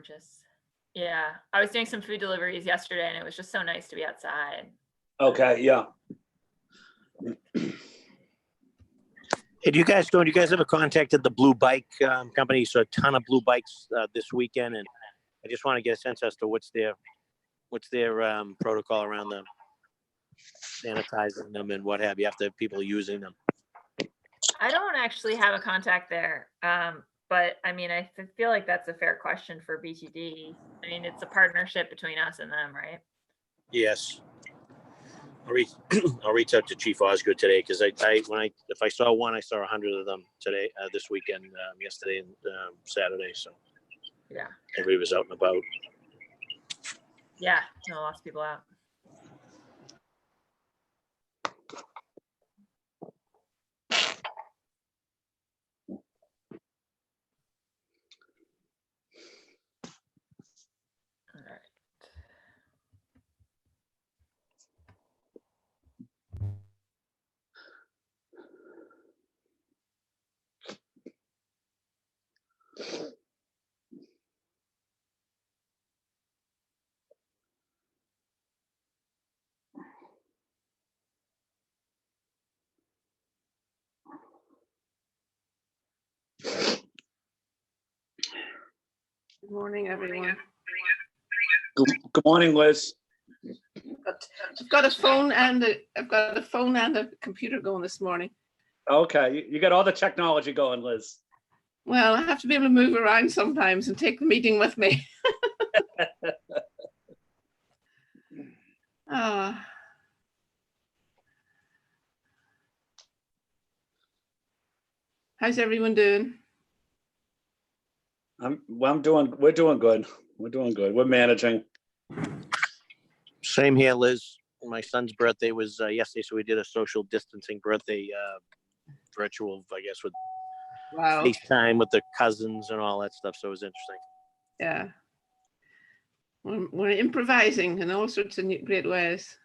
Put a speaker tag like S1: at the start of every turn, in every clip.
S1: gorgeous. Yeah, I was doing some food deliveries yesterday, and it was just so nice to be outside.
S2: Okay, yeah.
S3: Hey, do you guys ever contacted the blue bike company? So a ton of blue bikes this weekend, and I just want to get a sense as to what's their protocol around them, sanitizing them and what have you after people using them.
S1: I don't actually have a contact there, but I mean, I feel like that's a fair question for BTD. I mean, it's a partnership between us and them, right?
S3: Yes. I'll reach out to Chief Osgood today because if I saw one, I saw 100 of them today, this weekend, yesterday and Saturday. So
S1: yeah,
S3: everybody was out and about.
S1: Yeah, no, lots of people out. All right.
S4: Good morning, everyone.
S2: Good morning, Liz.
S4: I've got a phone and a computer going this morning.
S2: Okay, you got all the technology going, Liz.
S4: Well, I have to be able to move around sometimes and take the meeting with me. How's everyone doing?
S2: We're doing good. We're doing good. We're managing.
S3: Same here, Liz. My son's birthday was yesterday, so we did a social distancing birthday virtual, I guess, with FaceTime with the cousins and all that stuff. So it was interesting.
S4: Yeah. We're improvising in all sorts of great ways.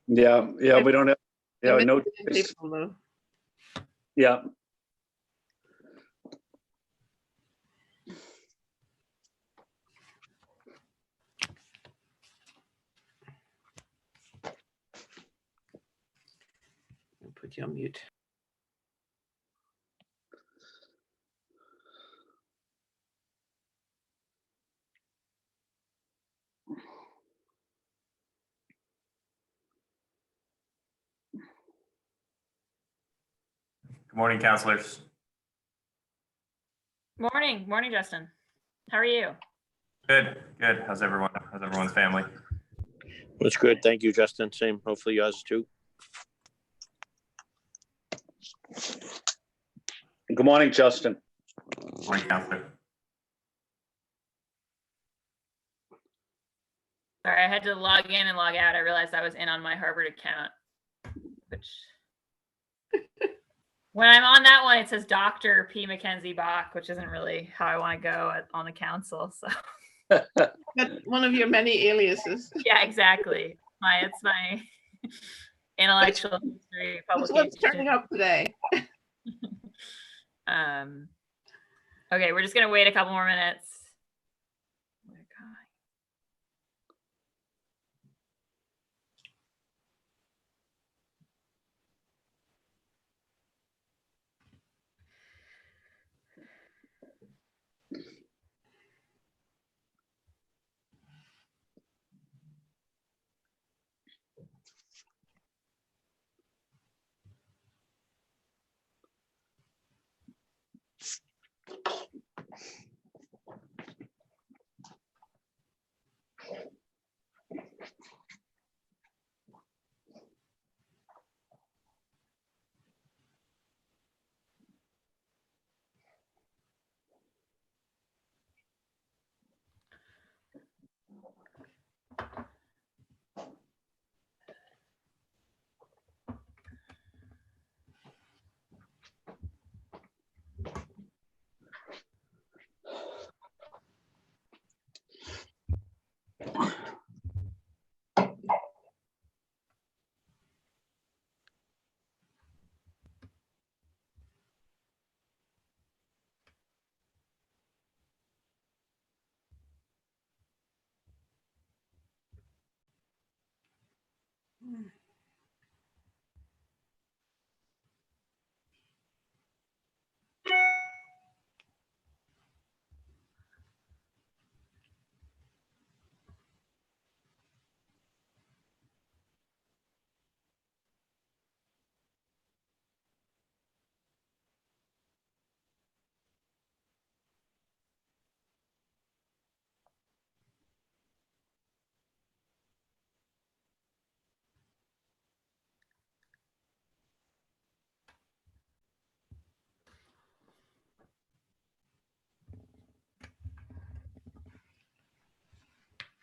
S2: Yeah, we don't have no
S4: people, though.
S2: Yeah.
S4: I'll put you on mute.
S5: Good morning, councilors.
S1: Morning, Justin. How are you?
S5: Good. How's everyone? How's everyone's family?
S3: It's good. Thank you, Justin. Same. Hopefully yours too.
S2: Good morning, Justin.
S5: Good morning, councilor.
S1: Sorry, I had to log in and log out. I realized I was in on my Harvard account, which when I'm on that one, it says Dr. P. Mackenzie Bach, which isn't really how I want to go on the council. So
S4: That's one of your many aliases.
S1: yeah, exactly. It's my intellectual history publication.
S4: What's turning up today?
S1: Okay, we're just gonna wait a couple more minutes.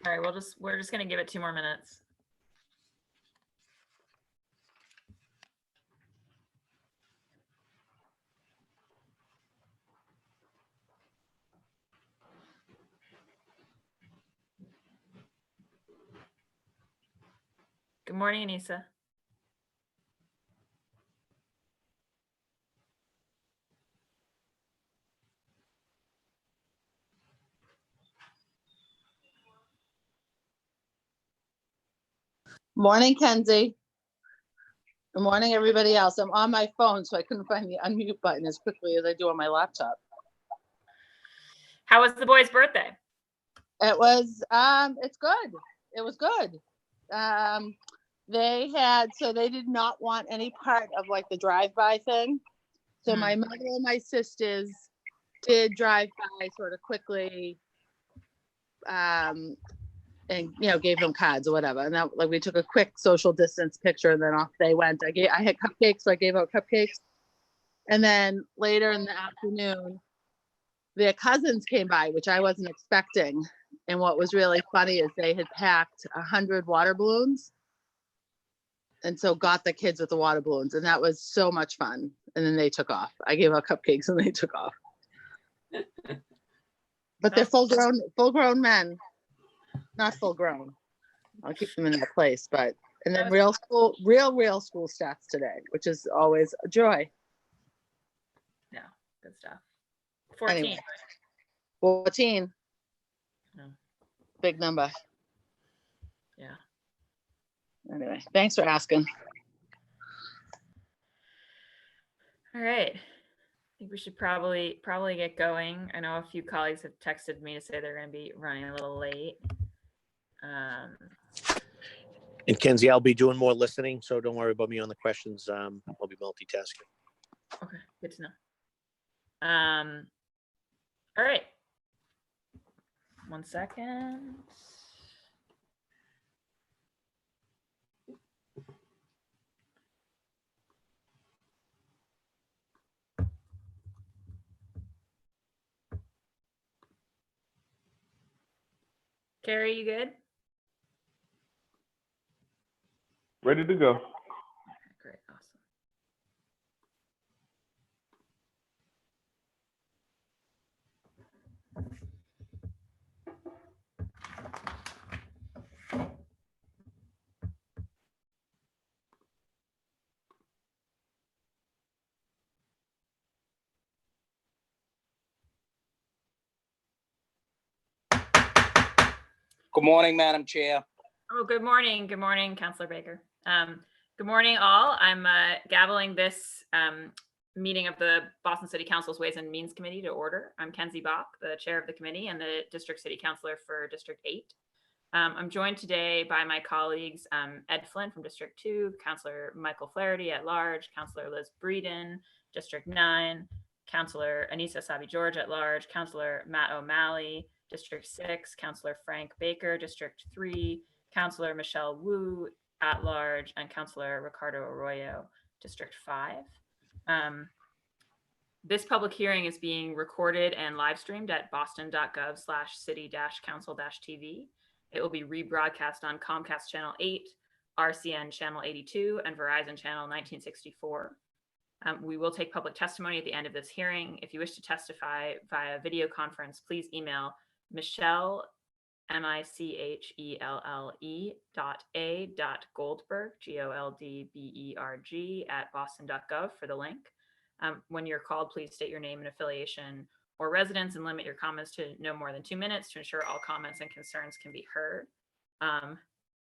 S1: All right, we're just gonna give it 2 more minutes. Good morning, Anissa.
S6: Morning, Kenzie. Good morning, everybody else. I'm on my phone, so I couldn't find the unmute button as quickly as I do on my laptop.
S1: How was the boy's birthday?
S6: It was, it's good. It was good. They did not want any part of like the drive-by thing. So my mother and my sisters did drive by sort of quickly, and gave them cards or whatever. And that, like, we took a quick social distance picture and then off they went. I had cupcakes, so I gave out cupcakes. And then later in the afternoon, their cousins came by, which I wasn't expecting. And what was really funny is they had packed 100 water balloons. And so got the kids with the water balloons, and that was so much fun. And then they took off. I gave out cupcakes and they took off. But they're full grown men. Not full grown. I'll keep them in that place, but and then real school stats today, which is always a joy.
S1: Yeah, good stuff. 14.
S6: Anyway, 14.
S1: Yeah.
S6: Big number.
S1: Yeah.
S6: Anyway, thanks for asking.
S1: All right. I think we should probably get going. I know a few colleagues have texted me to say they're going to be running a little late.
S3: And Kenzie, I'll be doing more listening, so don't worry about me on the questions. I'll be multitasking.
S1: Okay, good to know. All right. 1 second. Carrie, you good?
S7: Ready to go.
S1: Okay, great, awesome.
S8: Good morning, Madam Chair.
S1: Oh, good morning. Good morning, Councilor Baker. Good morning, all. I'm gaveling this meeting of the Boston City Council's Ways and Means Committee to order. I'm Kenzie Bach, the chair of the committee and the district city councilor for District 8. I'm joined today by my colleagues, Ed Flynn from District 2, Councilor Michael Flaherty at large, Councilor Liz Breeden, District 9, Councilor Anissa Sabi-George at large, Councilor Matt O'Malley, District 6, Councilor Frank Baker, District 3, Councilor Michelle Wu at large, and Councilor Ricardo Arroyo, District 5. This public hearing is being recorded and live streamed at boston.gov/city-council-tv. It will be rebroadcast on Comcast Channel 8, RCN Channel 82, and Verizon Channel 1964. We will take public testimony at the end of this hearing. If you wish to testify via video conference, please email Michelle, michelle.a.goldberg, GOLDBERG @boston.gov for the link. When you're called, please state your name and affiliation or residence and limit your comments to no more than 2 minutes to ensure all comments and concerns can be heard.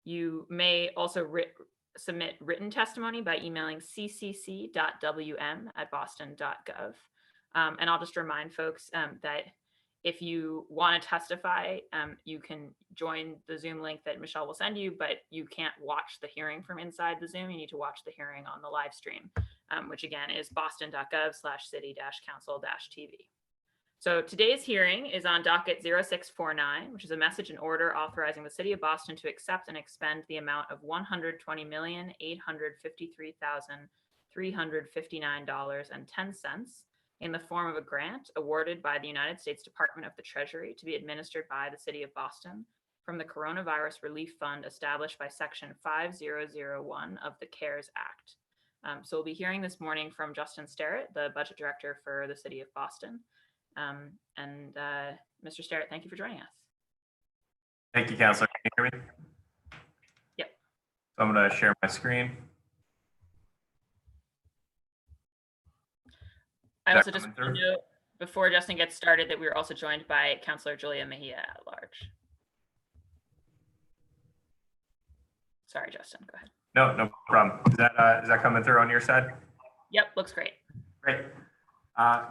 S1: You may also submit written testimony by emailing ccc.wm@boston.gov. And I'll just remind folks that if you want to testify, you can join the Zoom link that Michelle will send you, but you can't watch the hearing from inside the Zoom. You need to watch the hearing on the live stream, which again is boston.gov/city-council-tv. So today's hearing is on docket 0649, which is a message and order authorizing the city of Boston to accept and expend the amount of $120,853,359.10 in the form of a grant awarded by the United States Department of the Treasury to be administered by the city of Boston from the Coronavirus Relief Fund established by Section 5001 of the CARES Act. So we'll be hearing this morning from Justin Sterrett, the Budget Director for the City of Boston. Mr. Sterrett, thank you for joining us.
S5: Thank you, Councilor. Can you hear me?
S1: Yep.
S5: So I'm going to share my screen.
S1: I
S5: Is
S1: also
S5: that
S1: just
S5: coming
S1: want to
S5: through?
S1: note before Justin gets started that we were also joined by Councilor Julia Mejia at large. Sorry, Justin, go ahead.
S5: No problem. Is that coming through on your side?
S1: Yep, looks great.
S5: Great.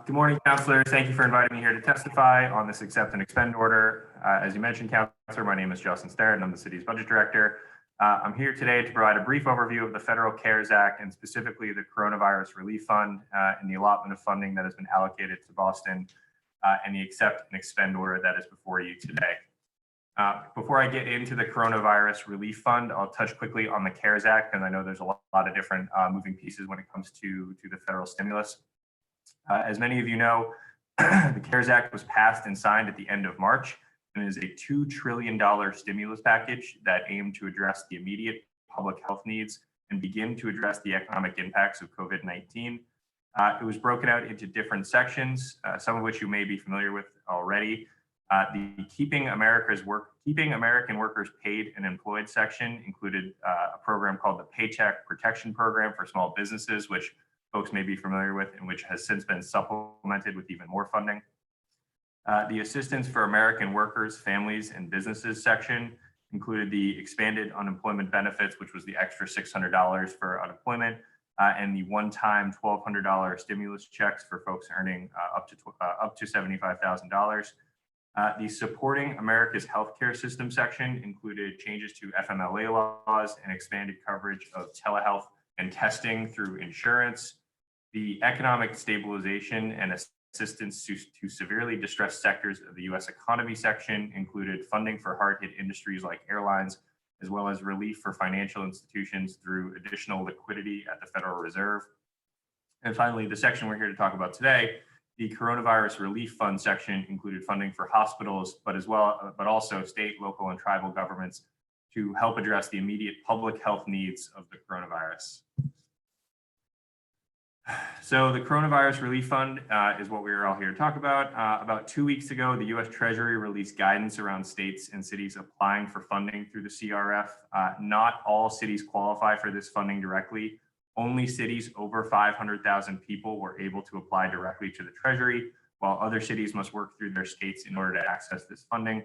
S5: Good morning, councilors. Thank you for inviting me here to testify on this accept and expend order. As you mentioned, Councilor, my name is Justin Sterrett, and I'm the city's budget director. I'm here today to provide a brief overview of the Federal CARES Act and specifically the Coronavirus Relief Fund and the allotment of funding that has been allocated to Boston and the accept and expend order that is before you today. Before I get into the Coronavirus Relief Fund, I'll touch quickly on the CARES Act, and I know there's a lot of different moving pieces when it comes to the federal stimulus. As many of you know, the CARES Act was passed and signed at the end of March and is a $2 trillion stimulus package that aimed to address the immediate public health needs and begin to address the economic impacts of COVID-19. It was broken out into different sections, some of which you may be familiar with already. The Keeping American Workers Paid and Employed section included a program called the Paycheck Protection Program for small businesses, which folks may be familiar with and which has since been supplemented with even more funding. The Assistance for American Workers, Families, and Businesses section included the expanded unemployment benefits, which was the extra $600 for unemployment, and the one-time $1,200 stimulus checks for folks earning up to $75,000. The Supporting America's Healthcare System section included changes to FMLA laws and expanded coverage of telehealth and testing through insurance. The Economic Stabilization and Assistance to Severely Distressed Sectors of the U.S. Economy section included funding for hard-hit industries like airlines, as well as relief for financial institutions through additional liquidity at the Federal Reserve. And finally, the section we're here to talk about today, the Coronavirus Relief Fund section included funding for hospitals, but also state, local, and tribal governments to help address the immediate public health needs of the coronavirus. So the Coronavirus Relief Fund is what we are all here to talk about. About 2 weeks ago, the U.S. Treasury released guidance around states and cities applying for funding through the CRF. Not all cities qualify for this funding directly. Only cities over 500,000 people were able to apply directly to the Treasury, while other cities must work through their states in order to access this funding.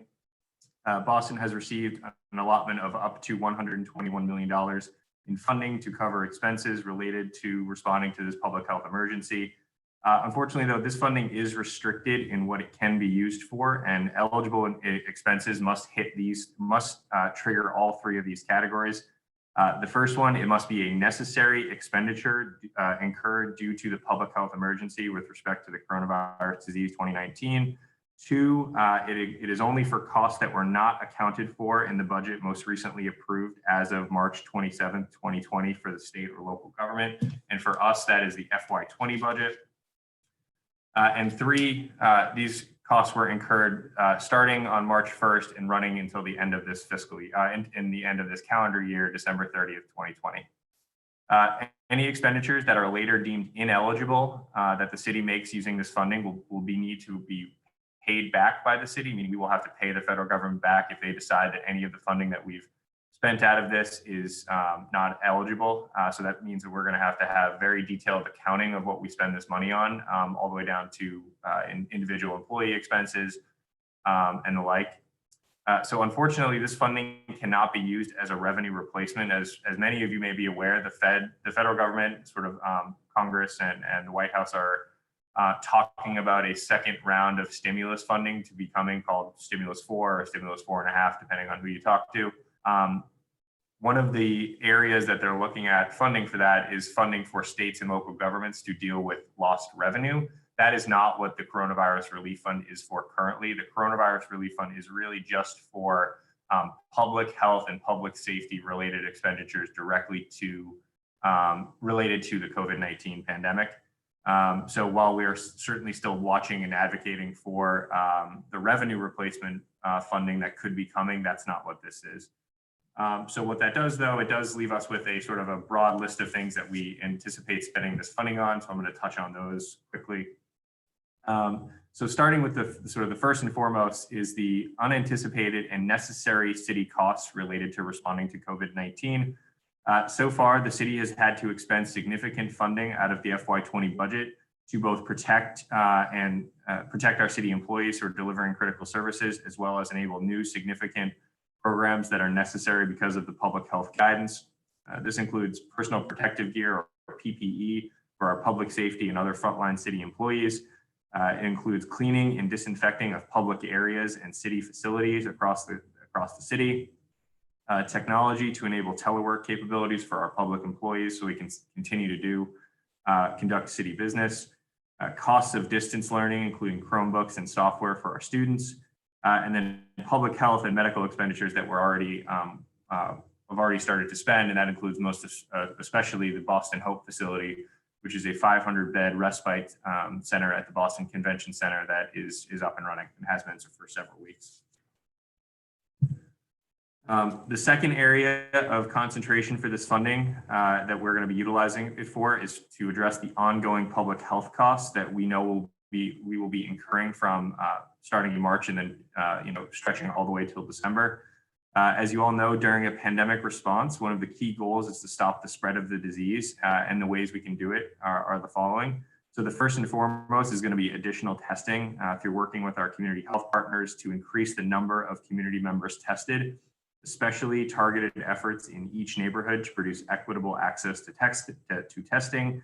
S5: Boston has received an allotment of up to $121 million in funding to cover expenses related to responding to this public health emergency. Unfortunately, though, this funding is restricted in what it can be used for, and eligible expenses must trigger all three of these categories. The first one, it must be a necessary expenditure incurred due to the public health emergency with respect to the coronavirus disease 2019. Two, it is only for costs that were not accounted for in the budget most recently approved as of March 27th, 2020 for the state or local government. And for us, that is the FY20 budget. And three, these costs were incurred starting on March 1st and running until the end of this fiscal year, in the end of this calendar year, December 30th, 2020. Any expenditures that are later deemed ineligible that the city makes using this funding will need to be paid back by the city, meaning we will have to pay the federal government back if they decide that any of the funding that we've spent out of this is not eligible. So that means that we're going to have very detailed accounting of what we spend this money on, all the way down to individual employee expenses and the like. So unfortunately, this funding cannot be used as a revenue replacement. As many of you may be aware, the federal government, sort of Congress and the White House are talking about a second round of stimulus funding to be coming, called Stimulus 4 or Stimulus 4.5, depending on who you talk to. One of the areas that they're looking at funding for that is funding for states and local governments to deal with lost revenue. That is not what the Coronavirus Relief Fund is for currently. The Coronavirus Relief Fund is really just for public health and public safety related expenditures directly to related to the COVID-19 pandemic. So while we are certainly still watching and advocating for the revenue replacement funding that could be coming. That's not what this is. So what that does, though, it does leave us with a sort of a broad list of things that we anticipate spending this funding on. So I'm going to touch on those quickly. So starting with the sort of the first and foremost is the unanticipated and necessary city costs related to responding to COVID-19. So far, the city has had to expend significant funding out of the FY20 budget to both protect our city employees who are delivering critical services, as well as enable new significant programs that are necessary because of the public health guidance. This includes personal protective gear or PPE for our public safety and other frontline city employees. It includes cleaning and disinfecting of public areas and city facilities across the city. Technology to enable telework capabilities for our public employees so we can continue to conduct city business. Costs of distance learning, including Chromebooks and software for our students. And then public health and medical expenditures that we're already have already started to spend, and that includes especially the Boston Hope facility, which is a 500-bed respite center at the Boston Convention Center that is up and running and has been for several weeks. The second area of concentration for this funding that we're going to be utilizing it for is to address the ongoing public health costs that we know we will be incurring from starting in March and then stretching all the way till December. As you all know, during a pandemic response, one of the key goals is to stop the spread of the disease, and the ways we can do it are the following. So the first and foremost is going to be additional testing through working with our community health partners to increase the number of community members tested, especially targeted efforts in each neighborhood to produce equitable access to testing,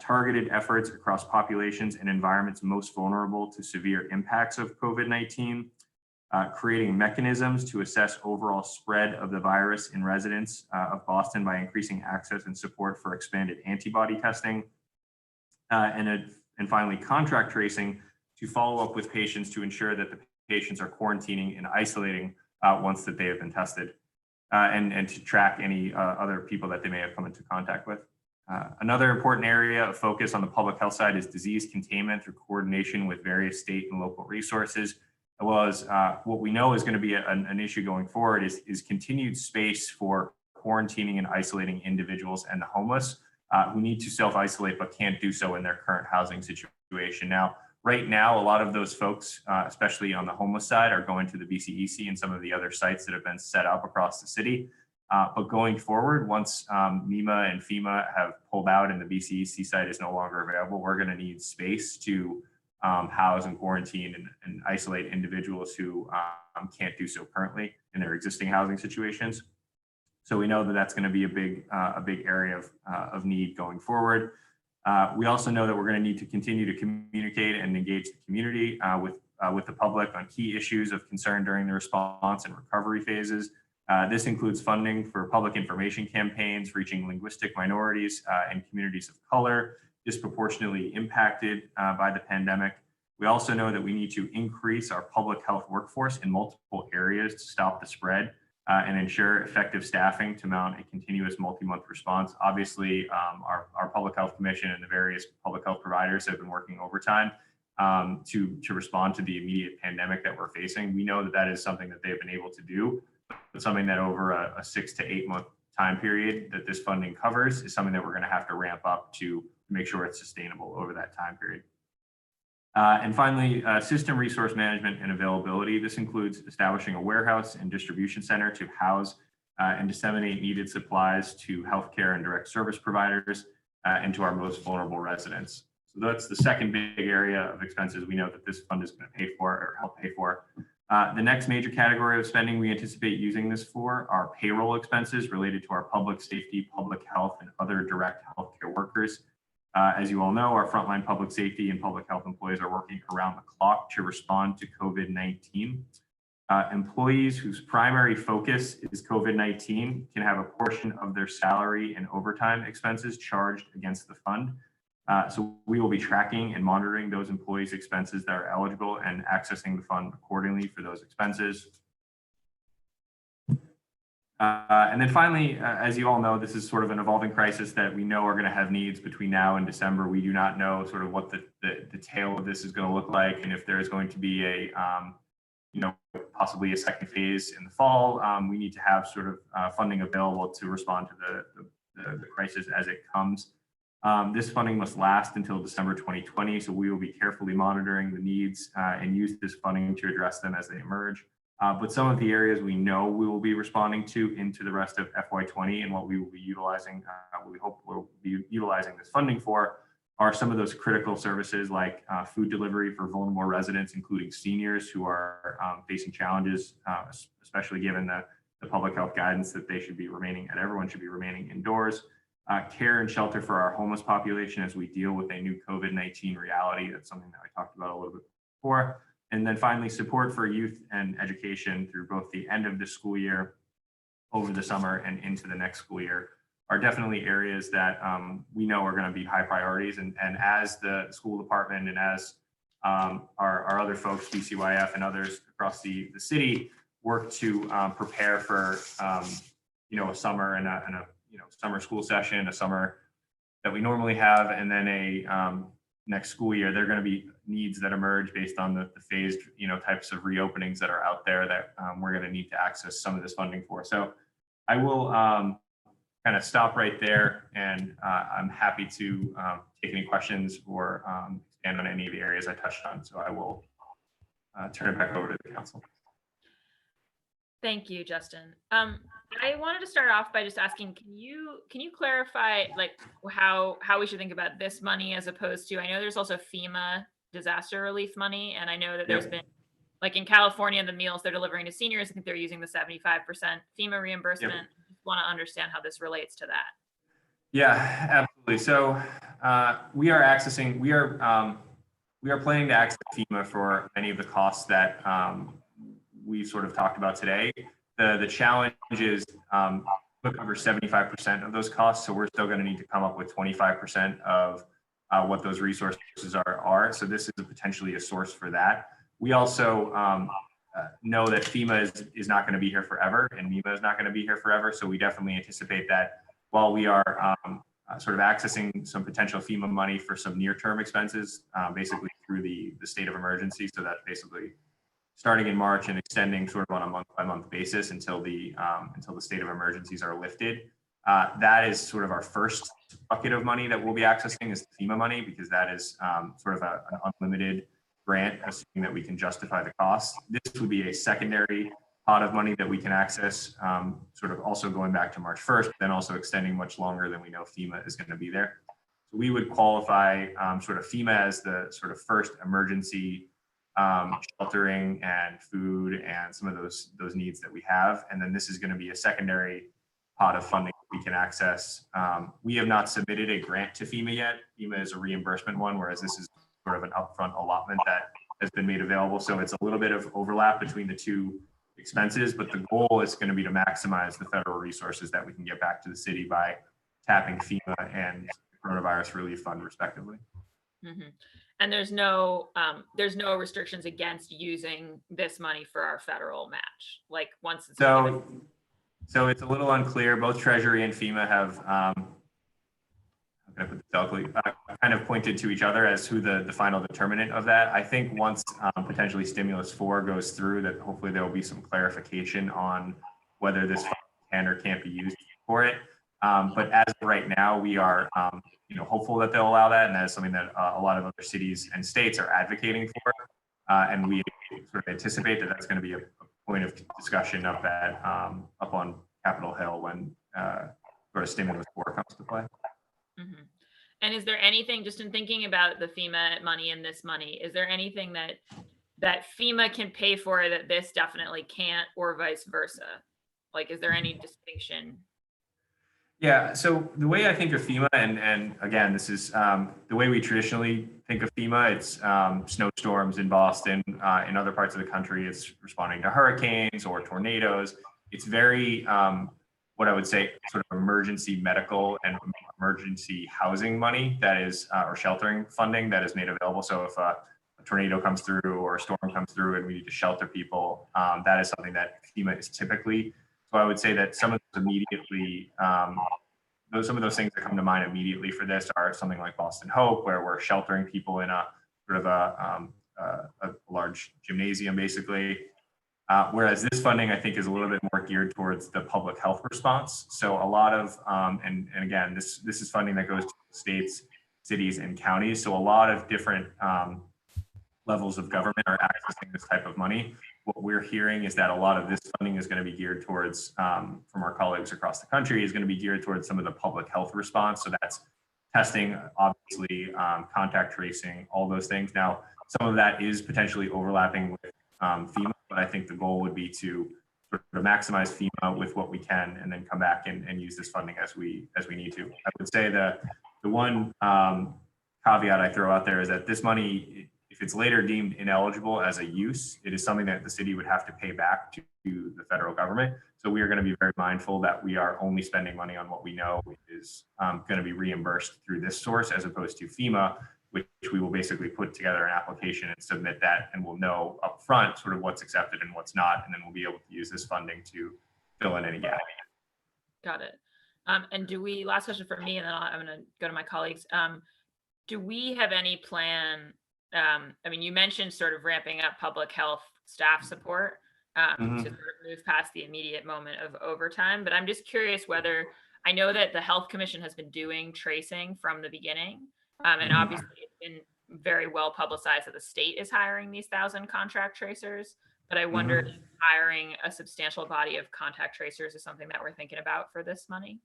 S5: targeted efforts across populations and environments most vulnerable to severe impacts of COVID-19, creating mechanisms to assess overall spread of the virus in residents of Boston by increasing access and support for expanded antibody testing, and finally, contract tracing to follow up with patients to ensure that the patients are quarantining and isolating once that they have been tested, and to track any other people that they may have come into contact with. Another important area of focus on the public health side is disease containment through coordination with various state and local resources, as well as what we know is going to be an issue going forward is continued space for quarantining and isolating individuals and the homeless who need to self-isolate but can't do so in their current housing situation. Now, right now, a lot of those folks, especially on the homeless side, are going to the BCEC and some of the other sites that have been set up across the city. But going forward, once MEMA and FEMA have pulled out and the BCEC site is no longer available, we're going to need space to house and quarantine and isolate individuals who can't do so currently in their existing housing situations. So we know that that's going to be a big area of need going forward. We also know that we're going to need to continue to communicate and engage the community with the public on key issues of concern during the response and recovery phases. This includes funding for public information campaigns reaching linguistic minorities and communities of color disproportionately impacted by the pandemic. We also know that we need to increase our public health workforce in multiple areas to stop the spread and ensure effective staffing to mount a continuous multi-month response. Obviously, our Public Health Commission and the various public health providers have been working overtime to respond to the immediate pandemic that we're facing. We know that that is something that they've been able to do, but something that over a 6 to 8 month time period that this funding covers is something that we're going to have to ramp up to make sure it's sustainable over that time period. And finally, system resource management and availability. This includes establishing a warehouse and distribution center to house and disseminate needed supplies to healthcare and direct service providers and to our most vulnerable residents. So that's the second big area of expenses we know that this fund is going to pay for or help pay for. The next major category of spending we anticipate using this for are payroll expenses related to our public safety, public health, and other direct healthcare workers. As you all know, our frontline public safety and public health employees are working around the clock to respond to COVID-19. Employees whose primary focus is COVID-19 can have a portion of their salary and overtime expenses charged against the fund. So we will be tracking and monitoring those employees' expenses that are eligible and accessing the fund accordingly for those expenses. And then finally, as you all know, this is sort of an evolving crisis that we know are going to have needs between now and December. We do not know sort of what the tail of this is going to look like and if there is going to be possibly a second phase in the fall. We need to have sort of funding available to respond to the crisis as it comes. This funding must last until December 2020, so we will be carefully monitoring the needs and use this funding to address them as they emerge. But some of the areas we know we will be responding to into the rest of FY20 and what we will be utilizing, we hope we'll be utilizing this funding for, are some of those critical services like food delivery for vulnerable residents, including seniors who are facing challenges, especially given the public health guidance that they should be remaining, and everyone should be remaining indoors. Care and shelter for our homeless population as we deal with a new COVID-19 reality. That's something that I talked about a little bit before. And then finally, support for youth and education through both the end of the school year, over the summer, and into the next school year are definitely areas that we know are going to be high priorities. And as the school department and as our other folks, DCYF and others across the city, work to prepare for a summer and a summer school session, a summer that we normally have, and then a next school year, there are going to be needs that emerge based on the phased types of reopenings that are out there that we're going to need to access some of this funding for. So I will kind of stop right there, and I'm happy to take any questions or expand on any of the areas I touched on. So I will turn it back over to the council.
S1: Thank you, Justin. I wanted to start off by just asking, can you clarify like how we should think about this money as opposed to, I know there's also FEMA disaster relief money, and I know that there's been, like in California, the meals they're delivering to seniors, I think they're using the 75% FEMA reimbursement.
S5: Yep.
S1: Just want to understand how this relates to that.
S5: Yeah, absolutely. So we are planning to access FEMA for many of the costs that we sort of talked about today. The challenge is we cover 75% of those costs, so we're still going to need to come up with 25% of what those resources are. So this is potentially a source for that. We also know that FEMA is not going to be here forever, and MEMA is not going to be here forever. So we definitely anticipate that while we are sort of accessing some potential FEMA money for some near-term expenses, basically through the state of emergency. So that's basically starting in March and extending sort of on a month-by-month basis until the state of emergencies are lifted. That is sort of our first bucket of money that we'll be accessing is FEMA money, because that is sort of an unlimited grant, assuming that we can justify the cost. This would be a secondary pot of money that we can access, sort of also going back to March 1st, then also extending much longer than we know FEMA is going to be there. So we would qualify sort of FEMA as the sort of first emergency sheltering and food and some of those needs that we have. And then this is going to be a secondary pot of funding we can access. We have not submitted a grant to FEMA yet. FEMA is a reimbursement one, whereas this is sort of an upfront allotment that has been made available. So it's a little bit of overlap between the two expenses, but the goal is going to be to maximize the federal resources that we can get back to the city by tapping FEMA and the coronavirus relief fund respectively.
S1: Mm-hmm. And there's no restrictions against using this money for our federal match. Like once it's
S5: so it's a little unclear. Both Treasury and FEMA have kind of pointed to each other as who the final determinant of that. I think once potentially stimulus 4 goes through, that hopefully there will be some clarification on whether this can or can't be used for it. But as of right now, we are hopeful that they'll allow that, and that is something that a lot of other cities and states are advocating for. And we sort of anticipate that that's going to be a point of discussion up on Capitol Hill when sort of stimulus 4 comes to play.
S1: Mm-hmm. And is there anything, just in thinking about the FEMA money and this money, is there anything that FEMA can pay for that this definitely can't, or vice versa? Like, is there any distinction?
S5: Yeah, so the way I think of FEMA, and again, this is the way we traditionally think of FEMA, it's snowstorms in Boston, in other parts of the country, it's responding to hurricanes or tornadoes. It's very, what I would say, sort of emergency medical and emergency housing money that is, or sheltering funding that is made available. So if a tornado comes through or a storm comes through and we need to shelter people, that is something that FEMA is typically. So I would say that some of those immediately, some of those things that come to mind immediately for this are something like Boston Hope, where we're sheltering people in a sort of a large gymnasium, basically. Whereas this funding, I think, is a little bit more geared towards the public health response. So a lot of, and again, this is funding that goes to states, cities, and counties. So a lot of different levels of government are accessing this type of money. What we're hearing is that a lot of this funding is going to be geared towards, from our colleagues across the country, is going to be geared towards some of the public health response. So that's testing, obviously, contact tracing, all those things. Now, some of that is potentially overlapping with FEMA, but I think the goal would be to sort of maximize FEMA with what we can, and then come back and use this funding as we need to. I would say the one caveat I throw out there is that this money, if it's later deemed ineligible as a use, it is something that the city would have to pay back to the federal government. So we are going to be very mindful that we are only spending money on what we know is going to be reimbursed through this source, as opposed to FEMA, which we will basically put together an application and submit that, and we'll know upfront sort of what's accepted and what's not, and then we'll be able to use this funding to fill in any gap.
S1: Got it. And do we, last question for me, and then I'm going to go to my colleagues. Do we have any plan? I mean, you mentioned sort of ramping up public health staff support to sort of move past the immediate moment of overtime, but I'm just curious whether, I know that the Health Commission has been doing tracing from the beginning. And obviously it's been very well publicized that the state is hiring these 1,000 contact tracers, but I wonder if hiring a substantial body of contact tracers is something that we're thinking about for this money.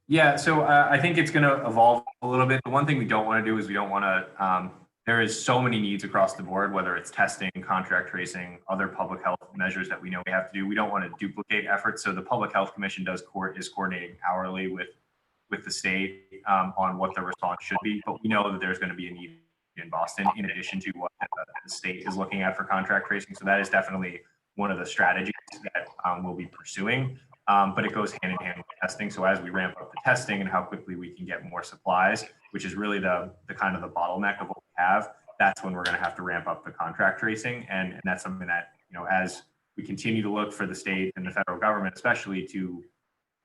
S5: Yeah, so I think it's going to evolve a little bit. The one thing we don't want to do is we don't want to, there is so many needs across the board, whether it's testing, contract tracing, other public health measures that we know we have to do. We don't want to duplicate efforts. So the Public Health Commission is coordinating hourly with the state on what the response should be, but we know that there's going to be a need in Boston in addition to what the state is looking at for contract tracing. So that is definitely one of the strategies that we'll be pursuing, but it goes hand in hand with testing. So as we ramp up the testing and how quickly we can get more supplies, which is really the kind of the bottleneck of what we have, that's when we're going to have to ramp up the contract tracing. And that's something that, you know, as we continue to look for the state and the federal government, especially to,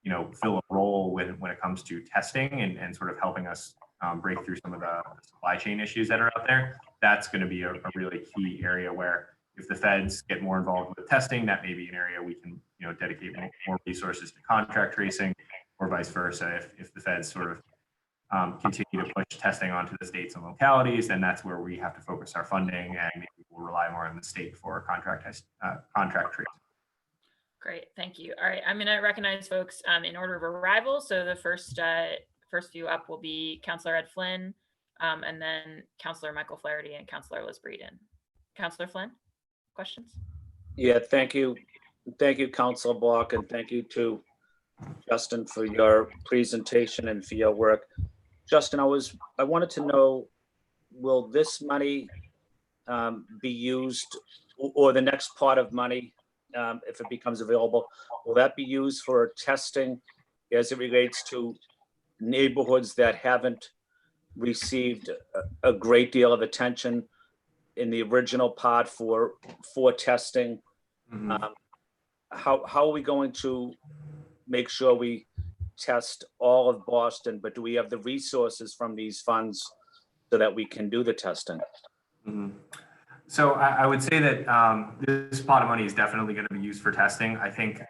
S5: you know, fill a role when it comes to testing and sort of helping us break through some of the supply chain issues that are out there. That's going to be a really key area where if the feds get more involved with testing, that may be an area we can, you know, dedicate more resources to contract tracing, or vice versa. If the feds sort of continue to push testing onto the states and localities, then that's where we have to focus our funding, and maybe we'll rely more on the state for contract tracing.
S1: Great, thank you. All right, I'm going to recognize folks in order of arrival. So the first few up will be Councillor Ed Flynn, and then Councillor Michael Flaherty and Councillor Liz Breeden. Councillor Flynn, questions?
S2: Yeah, thank you. Thank you, Councilor Block, and thank you to Justin for your presentation and for your work. Justin, I wanted to know, will this money be used, or the next pot of money, if it becomes available, will that be used for testing as it relates to neighborhoods that haven't received a great deal of attention in the original part for testing? How are we going to make sure we test all of Boston, but do we have the resources from these funds so that we can do the testing?
S5: So I would say that this pot of money is definitely going to be used for testing. I think,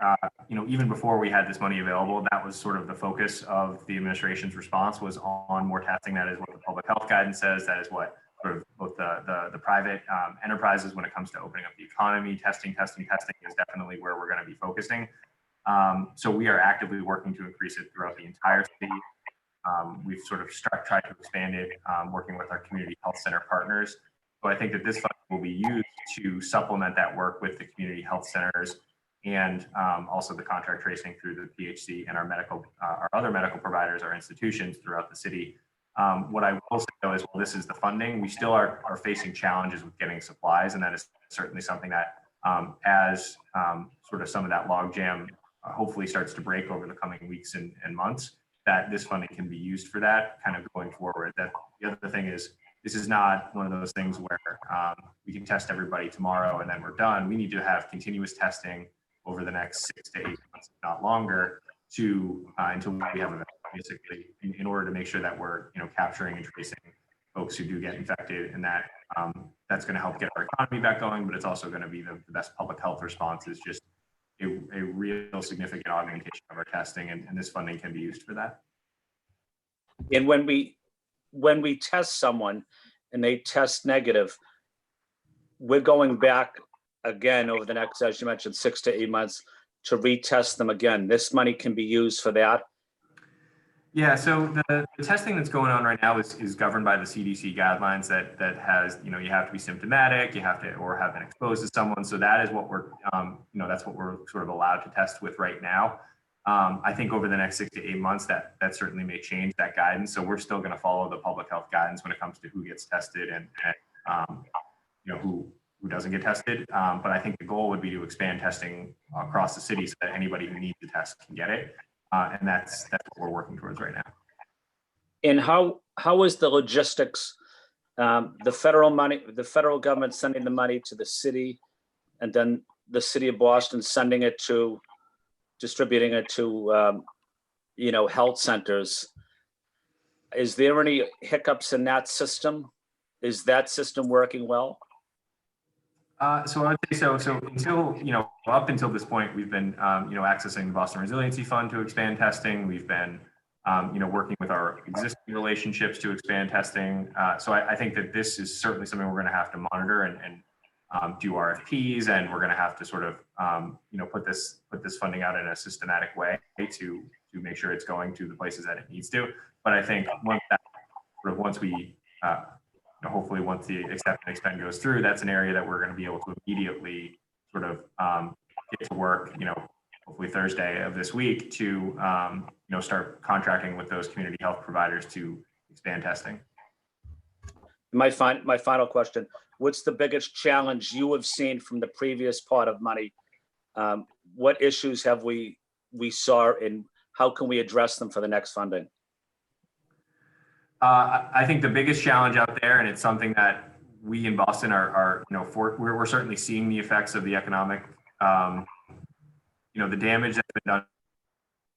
S5: you know, even before we had this money available, that was sort of the focus of the administration's response, was on more testing. That is what the public health guidance says. That is what sort of both the private enterprises, when it comes to opening up the economy, testing is definitely where we're going to be focusing. So we are actively working to increase it throughout the entire city. We've sort of tried to expand it, working with our community health center partners. So I think that this fund will be used to supplement that work with the community health centers, and also the contract tracing through the PHC and our other medical providers, our institutions throughout the city. What I will say though is, well, this is the funding. We still are facing challenges with getting supplies, and that is certainly something that as sort of some of that logjam hopefully starts to break over the coming weeks and months, that this funding can be used for that kind of going forward. That the other thing is, this is not one of those things where we can test everybody tomorrow and then we're done. We need to have continuous testing over the next 6 to 8 months, if not longer, to until we have a, basically in order to make sure that we're, you know, capturing and tracing folks who do get infected, and that that's going to help get our economy back going, but it's also going to be the best public health response is just a real significant augmentation of our testing, and this funding can be used for that.
S2: And when we test someone and they test negative, we're going back again over the next, as you mentioned, 6 to 8 months to retest them again. This money can be used for that.
S5: Yeah, so the testing that's going on right now is governed by the CDC guidelines that has, you have to be symptomatic, you have to, or have been exposed to someone. So that is what we're, that's what we're sort of allowed to test with right now. I think over the next 6 to 8 months, that certainly may change that guidance. So we're still going to follow the public health guidance when it comes to who gets tested and who doesn't get tested. But I think the goal would be to expand testing across the city so that anybody who needs the test can get it. And that's what we're working towards right now.
S2: And how is the logistics, the federal government sending the money to the city, and then the city of Boston distributing it to, health centers? Is there any hiccups in that system? Is that system working well?
S5: So I would say so until, up until this point, we've been, accessing the Boston Resiliency Fund to expand testing. We've been, working with our existing relationships to expand testing. So I think that this is certainly something we're going to have to monitor and do RFPs, and we're going to have to sort of, put this funding out in a systematic way to make sure it's going to the places that it needs to. But I think once we hopefully once the accept and expend goes through, that's an area that we're going to be able to immediately sort of get to work, hopefully Thursday of this week to, start contracting with those community health providers to expand testing.
S2: My final question, what's the biggest challenge you have seen from the previous pot of money? What issues have we saw, and how can we address them for the next funding?
S5: I think the biggest challenge out there, and it's something that we in Boston we're certainly seeing the effects of the economic, the damage that's been done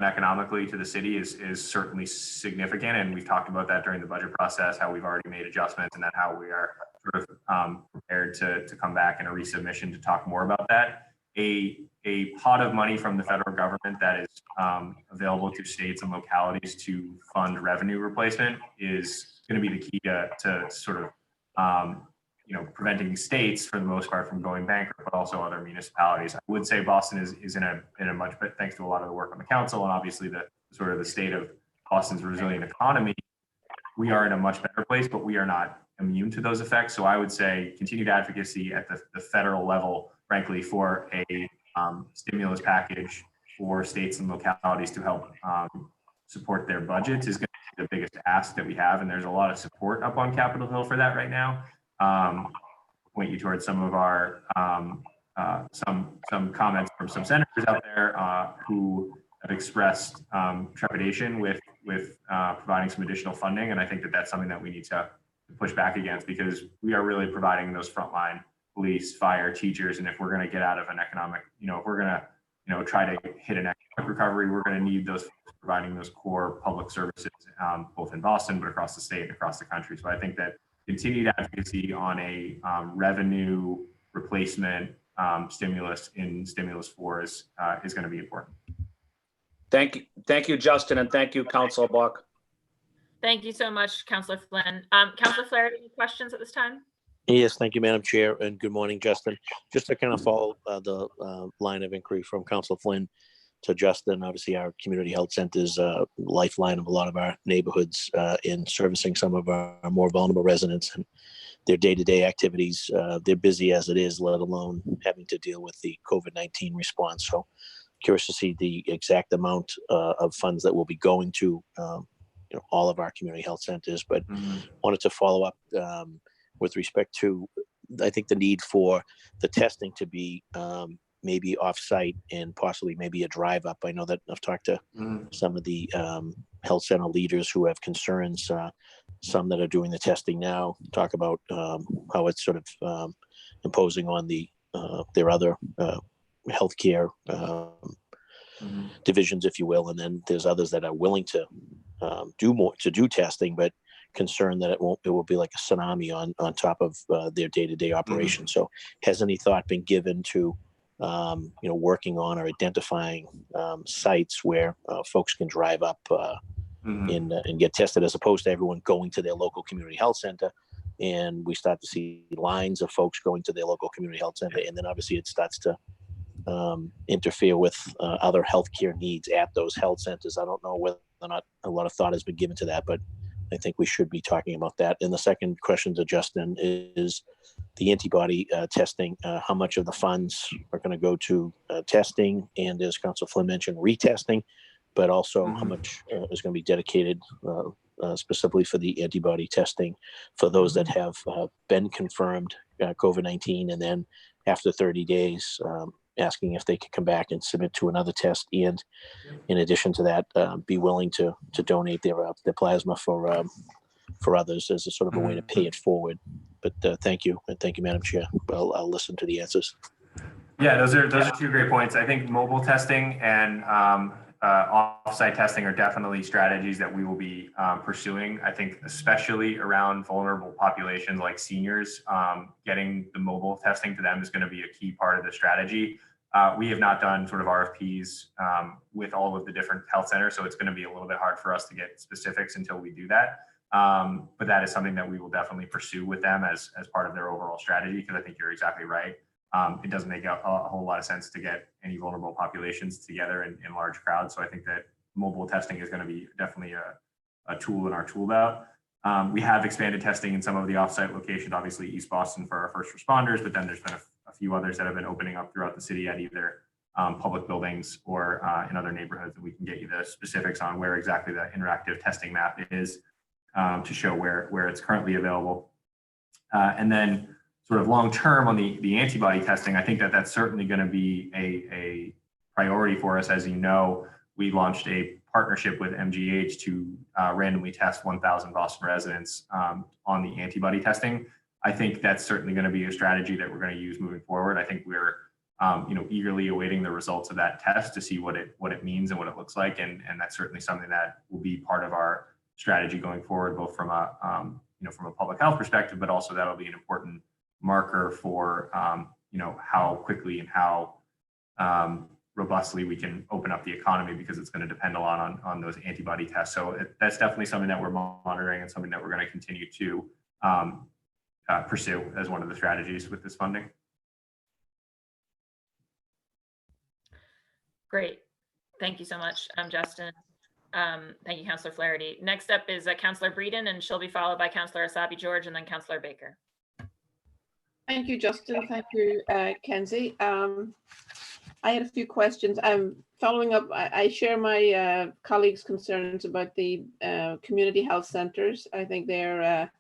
S5: economically to the city is certainly significant. And we've talked about that during the budget process, how we've already made adjustments, and then how we are sort of prepared to come back in a resubmission to talk more about that. A pot of money from the federal government that is available to states and localities to fund revenue replacement is going to be the key to sort of, preventing states for the most part from going bankrupt, but also other municipalities. I would say Boston is in a much, but thanks to a lot of the work on the council and obviously the sort of the state of Boston's resilient economy, we are in a much better place, but we are not immune to those effects. So I would say continued advocacy at the federal level, frankly, for a stimulus package for states and localities to help support their budgets is going to be the biggest ask that we have. And there's a lot of support up on Capitol Hill for that right now. Point you towards some of our some comments from some senators out there who have expressed trepidation with providing some additional funding. And I think that that's something that we need to push back against, because we are really providing those frontline police, fire, teachers. And if we're going to get out of an economic, if we're going to, try to hit an economic recovery, we're going to need those providing those core public services, both in Boston, but across the state and across the country. So I think that continued advocacy on a revenue replacement stimulus in Stimulus 4 is going to be important.
S2: Thank you, Justin, and thank you, Councilor Block.
S1: Thank you so much, Councilor Flynn. Councilor Flaherty, any questions at this time?
S3: Yes, thank you, Madam Chair, and good morning, Justin. Just to kind of follow the line of inquiry from Councilor Flynn to Justin, obviously our community health centers, lifeline of a lot of our neighborhoods in servicing some of our more vulnerable residents and their day-to-day activities. They're busy as it is, let alone having to deal with the COVID-19 response. So curious to see the exact amount of funds that will be going to all of our community health centers, but wanted to follow up with respect to, I think, the need for the testing to be maybe off-site and possibly maybe a drive up. I know that I've talked to some of the health center leaders who have concerns, some that are doing the testing now, talk about how it's sort of imposing on their other healthcare divisions, if you will. And then there's others that are willing to do testing, but concerned that it will be like a tsunami on top of their day-to-day operation. So has any thought been given to working on or identifying sites where folks can drive up and get tested, as opposed to everyone going to their local community health center, and we start to see lines of folks going to their local community health center, and then obviously it starts to interfere with other healthcare needs at those health centers. I don't know whether or not a lot of thought has been given to that, but I think we should be talking about that. And the second question to Justin is the antibody testing. How much of the funds are going to go to testing, and as Council Flynn mentioned, retesting, but also how much is going to be dedicated specifically for the antibody testing for those that have been confirmed COVID-19, and then after 30 days, asking if they could come back and submit to another test, and in addition to that, be willing to donate their plasma for others as a sort of a way to pay it forward. But thank you, and thank you, Madam Chair. I'll listen to the answers.
S5: Yeah, those are two great points. I think mobile testing and off-site testing are definitely strategies that we will be pursuing. I think especially around vulnerable populations like seniors, getting the mobile testing to them is going to be a key part of the strategy. We have not done sort of RFPs with all of the different health centers, so it's going to be a little bit hard for us to get specifics until we do that. But that is something that we will definitely pursue with them as part of their overall strategy, because I think you're exactly right. It doesn't make a whole lot of sense to get any vulnerable populations together in large crowds. So I think that mobile testing is going to be definitely a tool in our tool belt. We have expanded testing in some of the offsite locations, obviously East Boston for our first responders, but then there's been a few others that have been opening up throughout the city at either public buildings or in other neighborhoods. And we can get you the specifics on where exactly the interactive testing map is to show where it's currently available. And then sort of long-term on the antibody testing, I think that that's certainly going to be a priority for us. As you know, we launched a partnership with MGH to randomly test 1,000 Boston residents on the antibody testing. I think that's certainly going to be a strategy that we're going to use moving forward. I think we're eagerly awaiting the results of that test to see what it means and what it looks like, and that's certainly something that will be part of our strategy going forward, both from a from a public health perspective, but also that'll be an important marker for how quickly and how robustly we can open up the economy, because it's going to depend a lot on those antibody tests. So that's definitely something that we're monitoring and something that we're going to continue to pursue as one of the strategies with this funding.
S1: Great. Thank you so much, Justin. Thank you, Councillor Flaherty. Next up is Councillor Breeden, and she'll be followed by Councillor Asabi George and then Councillor Baker.
S4: Thank you, Justin. Thank you, Kenzie. I had a few questions. Following up, I share my colleagues' concerns about the community health centers. I think they're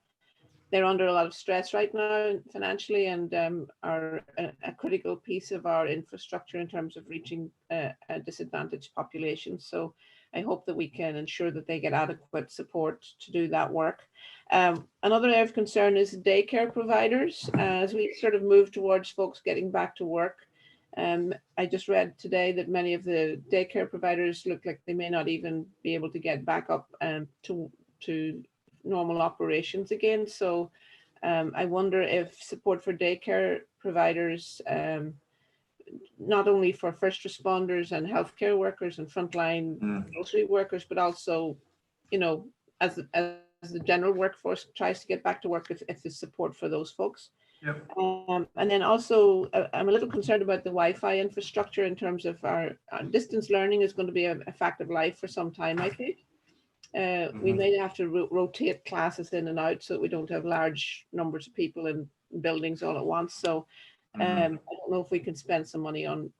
S4: under a lot of stress right now financially, and are a critical piece of our infrastructure in terms of reaching a disadvantaged population. So I hope that we can ensure that they get adequate support to do that work. Another area of concern is daycare providers. As we sort of move towards folks getting back to work, I just read today that many of the daycare providers look like they may not even be able to get back up to normal operations again. So I wonder if support for daycare providers, not only for first responders and healthcare workers and frontline grocery workers, but also, as the general workforce tries to get back to work, if there's support for those folks.
S5: Yep.
S4: And then also, I'm a little concerned about the Wi-Fi infrastructure in terms of our distance learning is going to be a fact of life for some time, I think. We may have to rotate classes in and out so that we don't have large numbers of people in buildings all at once. So I don't know if we can spend some money on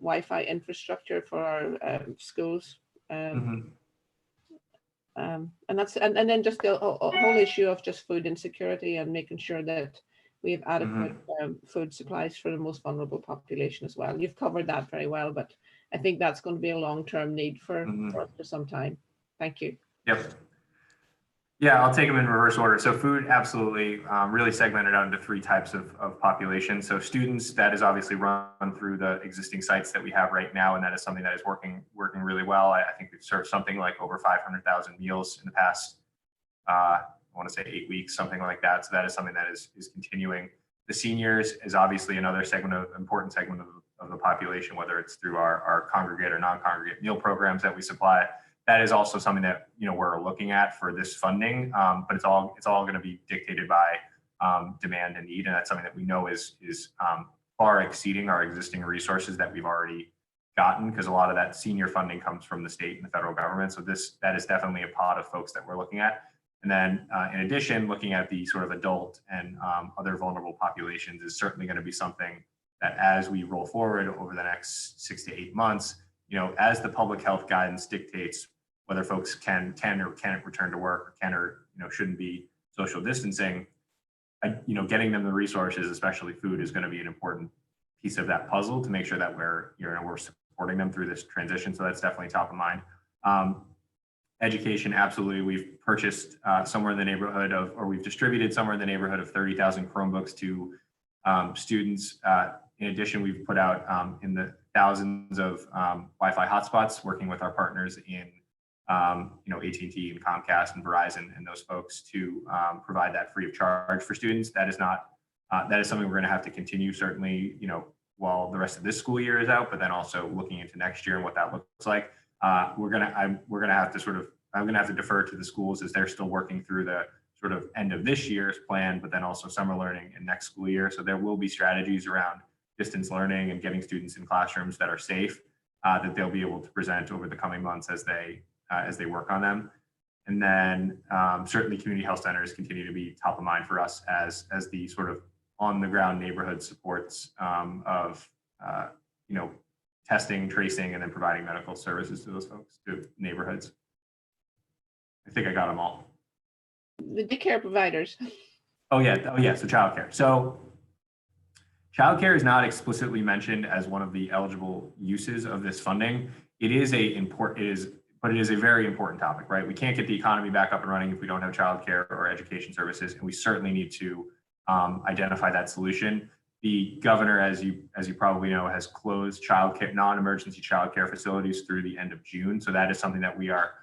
S4: Wi-Fi infrastructure for our schools. And then just the whole issue of just food insecurity and making sure that we have adequate food supplies for the most vulnerable population as well. You've covered that very well, but I think that's going to be a long-term need for some time. Thank you.
S5: Yep. Yeah, I'll take them in reverse order. So food, absolutely, really segmented out into three types of population. So students, that is obviously run through the existing sites that we have right now, and that is something that is working really well. I think we've served something like over 500,000 meals in the past I want to say 8 weeks, something like that. So that is something that is continuing. The seniors is obviously another important segment of the population, whether it's through our congregate or non-congregate meal programs that we supply. That is also something that we're looking at for this funding, but it's all going to be dictated by demand and need, and that's something that we know is far exceeding our existing resources that we've already gotten, because a lot of that senior funding comes from the state and the federal government. So that is definitely a pot of folks that we're looking at. And then in addition, looking at the sort of adult and other vulnerable populations is certainly going to be something that as we roll forward over the next 6 to 8 months, as the public health guidance dictates whether folks can or can't return to work, or can or shouldn't be social distancing, getting them the resources, especially food, is going to be an important piece of that puzzle to make sure that we're supporting them through this transition. So that's definitely top of mind. Education, absolutely. We've purchased somewhere in the neighborhood of, or we've distributed somewhere in the neighborhood of 30,000 Chromebooks to students. In addition, we've put out in the thousands of Wi-Fi hotspots, working with our partners in AT&T and Comcast and Verizon and those folks to provide that free of charge for students. That is something we're going to have to continue, certainly, while the rest of this school year is out, but then also looking into next year and what that looks like. I'm going to have to defer to the schools as they're still working through the sort of end of this year's plan, but then also summer learning and next school year. So there will be strategies around distance learning and getting students in classrooms that are safe, that they'll be able to present over the coming months as they work on them. And then certainly community health centers continue to be top of mind for us as the sort of on the ground neighborhood supports of testing, tracing, and then providing medical services to those folks, to neighborhoods. I think I got them all.
S4: The daycare providers.
S5: Oh yeah. So childcare. So childcare is not explicitly mentioned as one of the eligible uses of this funding. It is a very important topic, right? We can't get the economy back up and running if we don't have childcare or education services, and we certainly need to identify that solution. The governor, as you probably know, has closed non-emergency childcare facilities through the end of June. So that is something that we are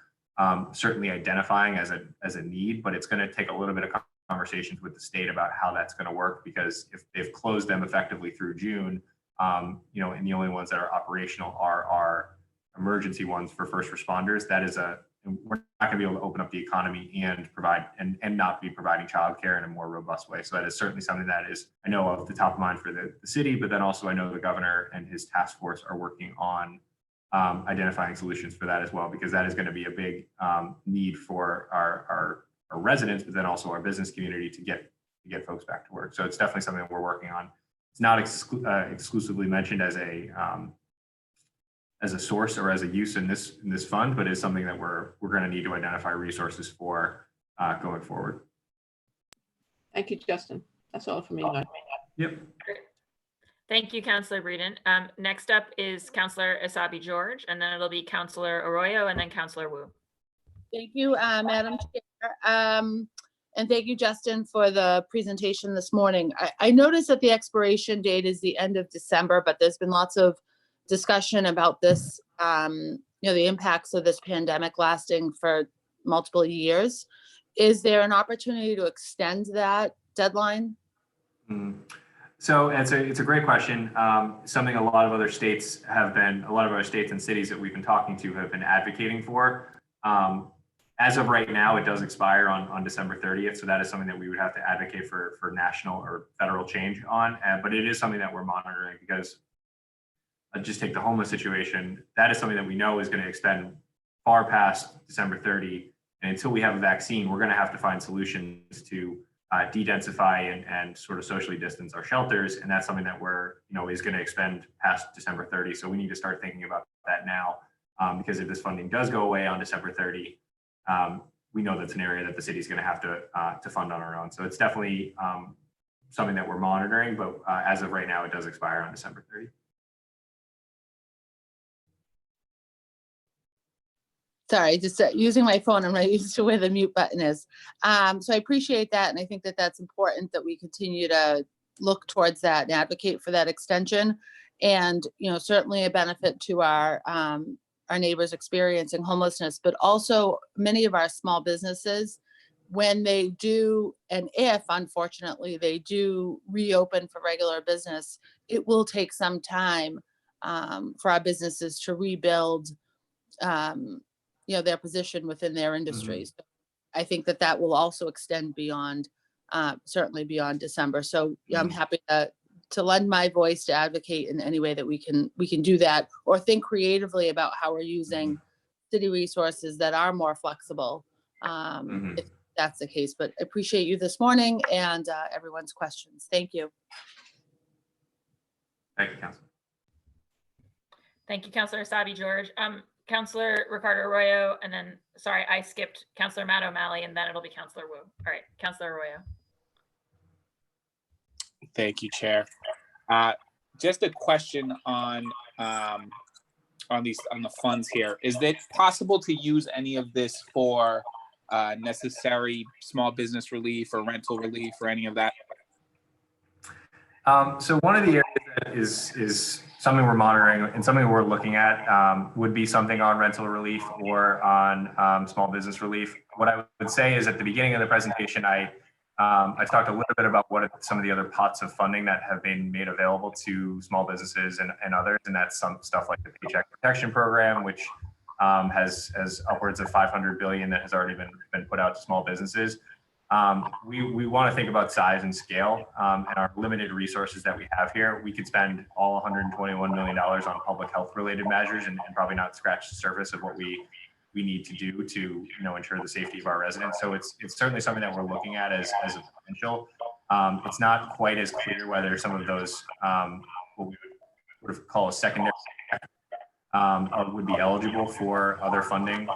S5: certainly identifying as a need, but it's going to take a little bit of conversations with the state about how that's going to work, because if they've closed them effectively through June, and the only ones that are operational are our emergency ones for first responders, we're not going to be able to open up the economy and provide and not be providing childcare in a more robust way. So that is certainly something that is, I know, of the top of mind for the city, but then also I know the governor and his task force are working on identifying solutions for that as well, because that is going to be a big need for our residents, but then also our business community to get folks back to work. So it's definitely something that we're working on. It's not exclusively mentioned as a source or as a use in this fund, but it's something that we're going to need to identify resources for going forward.
S4: Thank you, Justin. That's all for me.
S5: Yep.
S1: Thank you, Councillor Breeden. Next up is Councillor Asabi George, and then it'll be Councillor Arroyo and then Councillor Wu.
S6: Thank you, Madam Chair. And thank you, Justin, for the presentation this morning. I noticed that the expiration date is the end of December, but there's been lots of discussion about this, the impacts of this pandemic lasting for multiple years. Is there an opportunity to extend that deadline?
S5: So it's a great question. Something a lot of other states and cities that we've been talking to have been advocating for. As of right now, it does expire on December 30th. So that is something that we would have to advocate for national or federal change on. But it is something that we're monitoring, because just take the homeless situation. That is something that we know is going to extend far past December 30. And until we have a vaccine, we're going to have to find solutions to de-densify and sort of socially distance our shelters. And that's something that is going to expend past December 30. So we need to start thinking about that now, because if this funding does go away on December 30, we know that's an area that the city is going to have to fund on our own. So it's definitely something that we're monitoring, but as of right now, it does expire on December 30.
S6: Sorry, just using my phone. I'm not used to where the mute button is. So I appreciate that. And I think that that's important that we continue to look towards that and advocate for that extension. And, certainly a benefit to our neighbors experiencing homelessness, but also many of our small businesses when they do, and if unfortunately they do reopen for regular business, it will take some time for our businesses to rebuild, their position within their industries. I think that will also extend beyond, certainly beyond December. So I'm happy to lend my voice to advocate in any way that we can do that, or think creatively about how we're using city resources that are more flexible, if that's the case. But I appreciate you this morning and everyone's questions. Thank you.
S5: Thank you, Councilor.
S1: Thank you, Councilor Sabi George. Councilor Ricardo Arroyo, and then, sorry, I skipped Councilor Matt O'Malley, and then it'll be Councilor Wu. All right, Councilor Arroyo.
S8: Thank you, Chair. Just a question on the funds here. Is it possible to use any of this for necessary small business relief or rental relief or any of that?
S5: So one of the areas that is something we're monitoring and something we're looking at would be something on rental relief or on small business relief. What I would say is at the beginning of the presentation, I talked a little bit about what are some of the other pots of funding that have been made available to small businesses and others, and that's some stuff like the Paycheck Protection Program, which has upwards of $500 billion that has already been put out to small businesses. We want to think about size and scale and our limited resources that we have here. We could spend all $121 million on public health related measures and probably not scratch the surface of what we need to do to ensure the safety of our residents. So it's certainly something that we're looking at as a potential. It's not quite as clear whether some of those what we would call a secondary would be eligible for other funding.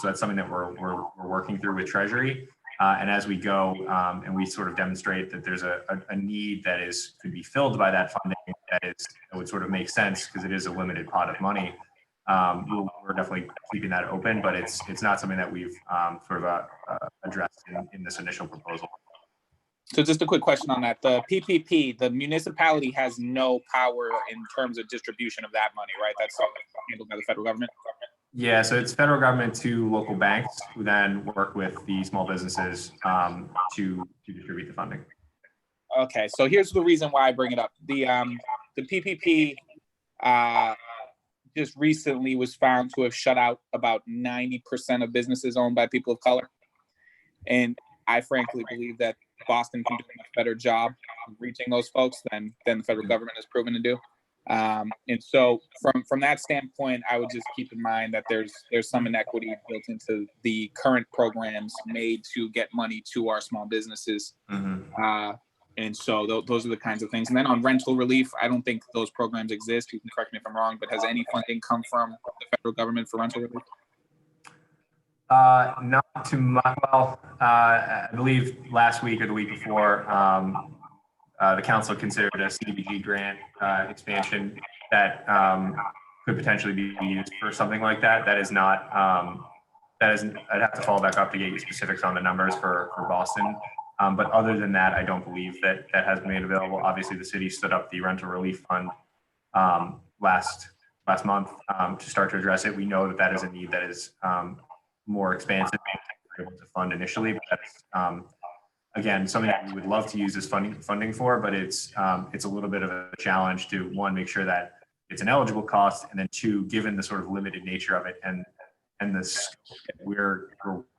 S5: So that's something that we're working through with Treasury. And as we go and we sort of demonstrate that there's a need that could be filled by that funding that would sort of make sense because it is a limited pot of money. We're definitely keeping that open, but it's not something that we've sort of addressed in this initial proposal.
S8: So just a quick question on that. The PPP, the municipality has no power in terms of distribution of that money, right? That's handled by the federal government?
S5: Yeah, so it's federal government to local banks who then work with the small businesses to distribute the funding.
S8: Okay, so here's the reason why I bring it up. The PPP just recently was found to have shut out about 90% of businesses owned by people of color. And I frankly believe that Boston can do a much better job of reaching those folks than the federal government has proven to do. And so from that standpoint, I would just keep in mind that there's some inequity built into the current programs made to get money to our small businesses. And so those are the kinds of things. And then on rental relief, I don't think those programs exist. You can correct me if I'm wrong, but has any funding come from the federal government for rental relief?
S5: Not too much. Well, I believe last week or the week before, the council considered a CDBG grant expansion that could potentially be used for something like that. That is not, I'd have to follow back up to get you specifics on the numbers for Boston. But other than that, I don't believe that has been made available. Obviously, the city stood up the rental relief fund last month to start to address it. We know that is a need that is more expansive than we were able to fund initially. But that's, again, something that we would love to use this funding for, but it's a little bit of a challenge to, one, make sure that it's an eligible cost, and then two, given the sort of limited nature of it and the scope that we're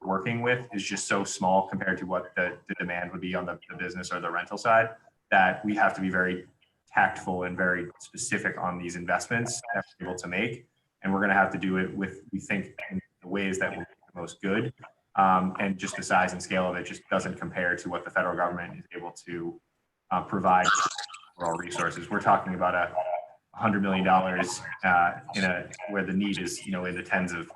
S5: working with is just so small compared to what the demand would be on the business or the rental side, that we have to be very tactful and very specific on these investments that we're able to make. And we're going to have to do it with, we think, in the ways that will be the most good. And just the size and scale of it just doesn't compare to what the federal government is able to provide for all resources. We're talking about $100 million where the need is, in the tens of,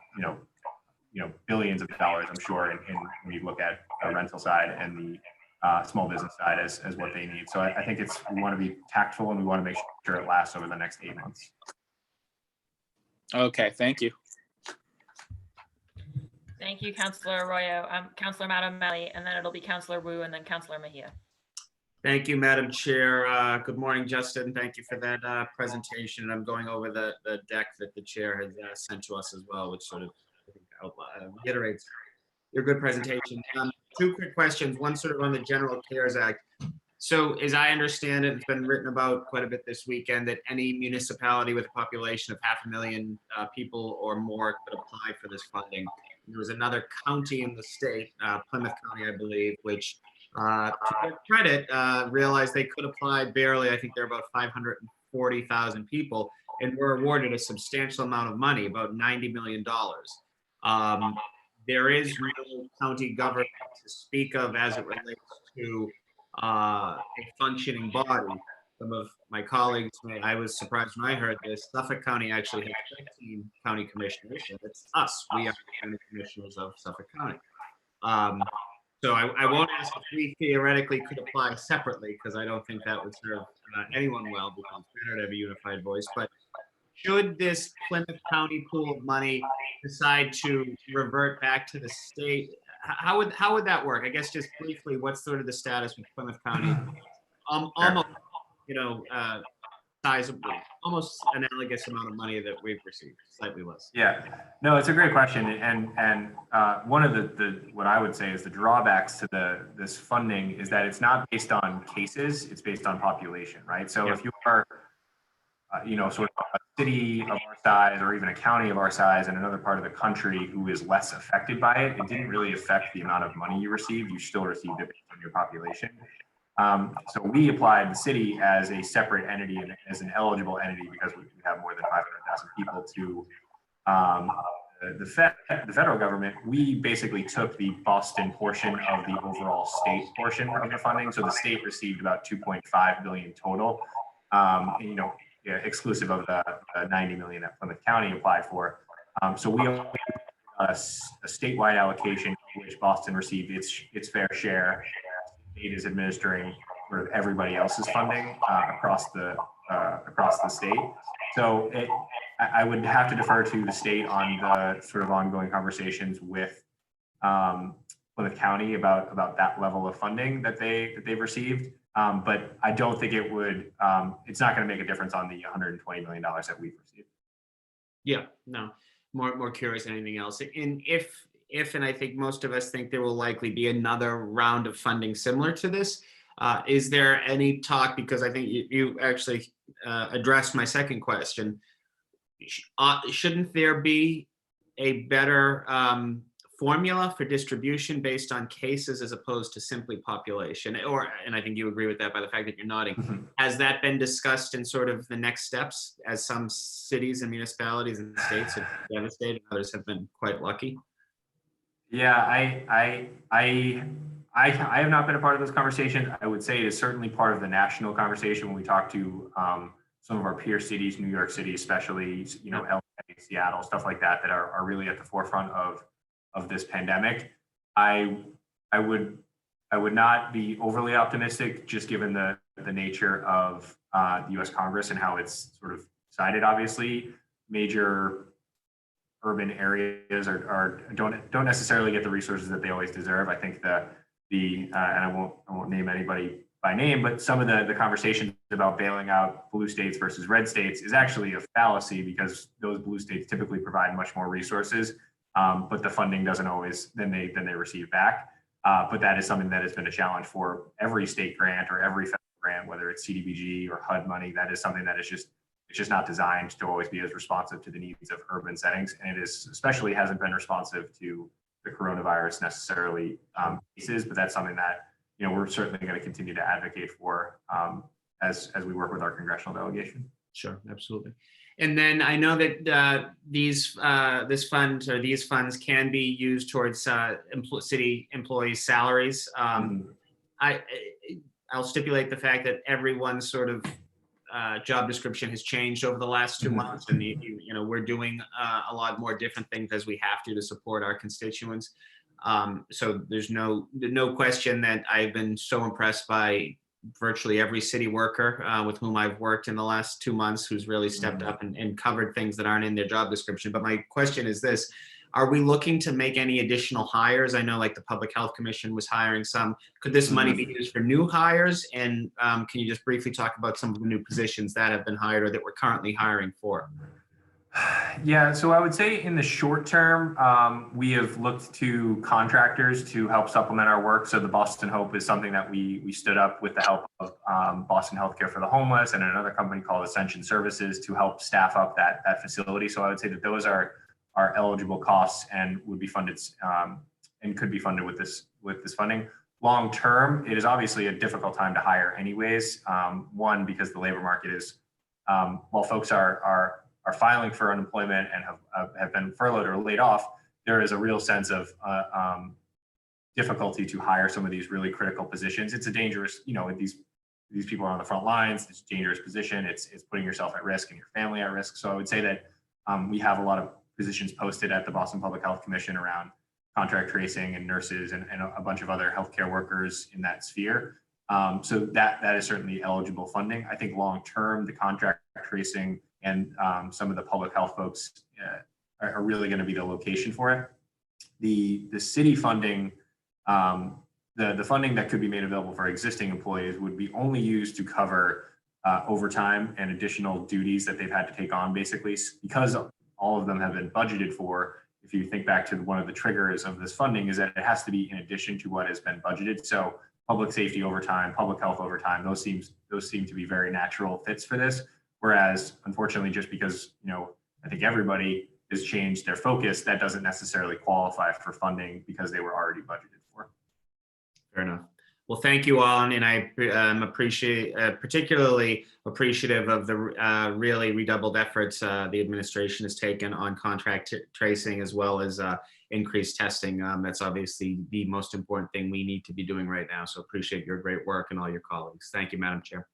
S5: billions of dollars, I'm sure. And when you look at the rental side and the small business side as what they need. So I think we want to be tactful and we want to make sure it lasts over the next 8 months.
S8: Okay, thank you.
S1: Thank you, Councilor Arroyo. Councilor Matt O'Malley, and then it'll be Councilor Wu and then Councilor Mejia.
S9: Thank you, Madam Chair. Good morning, Justin. Thank you for that presentation. I'm going over the deck that the chair has sent to us as well, which sort of reiterates your good presentation. two quick questions. One sort of on the General CARES Act. So as I understand it, it's been written about quite a bit this weekend that any municipality with a population of 500,000 people or more could apply for this funding. There was another county in the state, Plymouth County, I believe, which to their credit, realized they could apply barely. I think they're about 540,000 people and were awarded a substantial amount of money, about $90 million. There is no county government to speak of as it relates to a functioning body. Some of my colleagues, I was surprised when I heard this. Suffolk County actually has 15 county commissioners. So it's us. We are the county commissioners of Suffolk County. So I won't ask if we theoretically could apply separately, because I don't think that would serve anyone well, because it's better to have a unified voice. But should this Plymouth County pool of money decide to revert back to the state, how would that work? I guess just briefly, what's sort of the status with Plymouth County? Almost, sizable, almost analogous amount of money that we've received, slightly less.
S5: Yeah, no, it's a great question, and one of the what I would say is the drawbacks to this funding is that it's not based on cases; it's based on population, right? So if you are, sort of a city of our size, or even a county of our size, in another part of the country who is less affected by it, it didn't really affect the amount of money you received. You still received it based on your population. So we applied the city as a separate entity and as an eligible entity because we have more than 500,000 people to the federal government. We basically took the Boston portion of the overall state portion of the funding. So the state received about 2.5 billion total, exclusive of the 90 million that Plymouth County applied for. So we a statewide allocation, which Boston received its fair share. State is administering sort of everybody else's funding across the state. So I would have to defer to the state on the sort of ongoing conversations with Plymouth County about that level of funding that they've received. But I don't think it would. It's not going to make a difference on the $120 million that we've received.
S9: Yeah, no, more curious than anything else. And if, and I think most of us think there will likely be another round of funding similar to this, is there any talk, because I think you actually addressed my second question, shouldn't there be a better formula for distribution based on cases as opposed to simply population? And I think you agree with that by the fact that you're nodding. Mm-hmm. Has that been discussed in sort of the next steps, as some cities and municipalities and states have been devastated, others have been quite lucky?
S5: Yeah, I have not been a part of those conversations. I would say it is certainly part of the national conversation when we talk to some of our peer cities, New York City, especially, LA, Seattle, stuff like that, that are really at the forefront of this pandemic. I would not be overly optimistic, just given the nature of the U.S. Congress and how it's sort of decided. Obviously, major urban areas don't necessarily get the resources that they always deserve. I think and I won't name anybody by name, but some of the conversations about bailing out blue states versus red states is actually a fallacy, because those blue states typically provide much more resources, but the funding doesn't always then they receive back. But that is something that has been a challenge for every state grant or every federal grant, whether it's CDBG or HUD money. That is something that is just not designed to always be as responsive to the needs of urban settings. And it is especially hasn't been responsive to the coronavirus necessarily cases, but that's something that, we're certainly going to continue to advocate for as we work with our congressional delegation.
S9: Sure, absolutely. And then I know that these funds can be used towards city employees' salaries. I'll stipulate the fact that everyone's sort of job description has changed over the last 2 months, and we're doing a lot more different things as we have to support our constituents. So there's no question that I've been so impressed by virtually every city worker with whom I've worked in the last 2 months, who's really stepped up and covered things that aren't in their job description. But my question is this: are we looking to make any additional hires? I know, like, the Public Health Commission was hiring some. Could this money be used for new hires? And can you just briefly talk about some of the new positions that have been hired or that we're currently hiring for?
S5: Yeah, so I would say in the short term, we have looked to contractors to help supplement our work. So the Boston Hope is something that we stood up with the help of Boston Healthcare for the Homeless and another company called Ascension Services to help staff up that facility. So I would say that those are eligible costs and would be funded and could be funded with this funding. Long term, it is obviously a difficult time to hire anyways. One, because the labor market is, while folks are filing for unemployment and have been furloughed or laid off, there is a real sense of difficulty to hire some of these really critical positions. It's a dangerous, these people are on the front lines. It's a dangerous position. It's putting yourself at risk and your family at risk. So I would say that we have a lot of positions posted at the Boston Public Health Commission around contract tracing and nurses and a bunch of other healthcare workers in that sphere. So that is certainly eligible funding. I think long term, the contract tracing and some of the public health folks are really going to be the location for it. The city funding, the funding that could be made available for existing employees would be only used to cover overtime and additional duties that they've had to take on, basically, because all of them have been budgeted for. If you think back to one of the triggers of this funding is that it has to be in addition to what has been budgeted. So public safety overtime, public health overtime, those seem to be very natural fits for this. Whereas, unfortunately, just because, I think everybody has changed their focus, that doesn't necessarily qualify for funding because they were already budgeted for.
S9: Fair enough. Well, thank you all, and I particularly appreciative of the really redoubled efforts the administration has taken on contract tracing as well as increased testing. That's obviously the most important thing we need to be doing right now. So appreciate your great work and all your colleagues. Thank you, Madam Chair.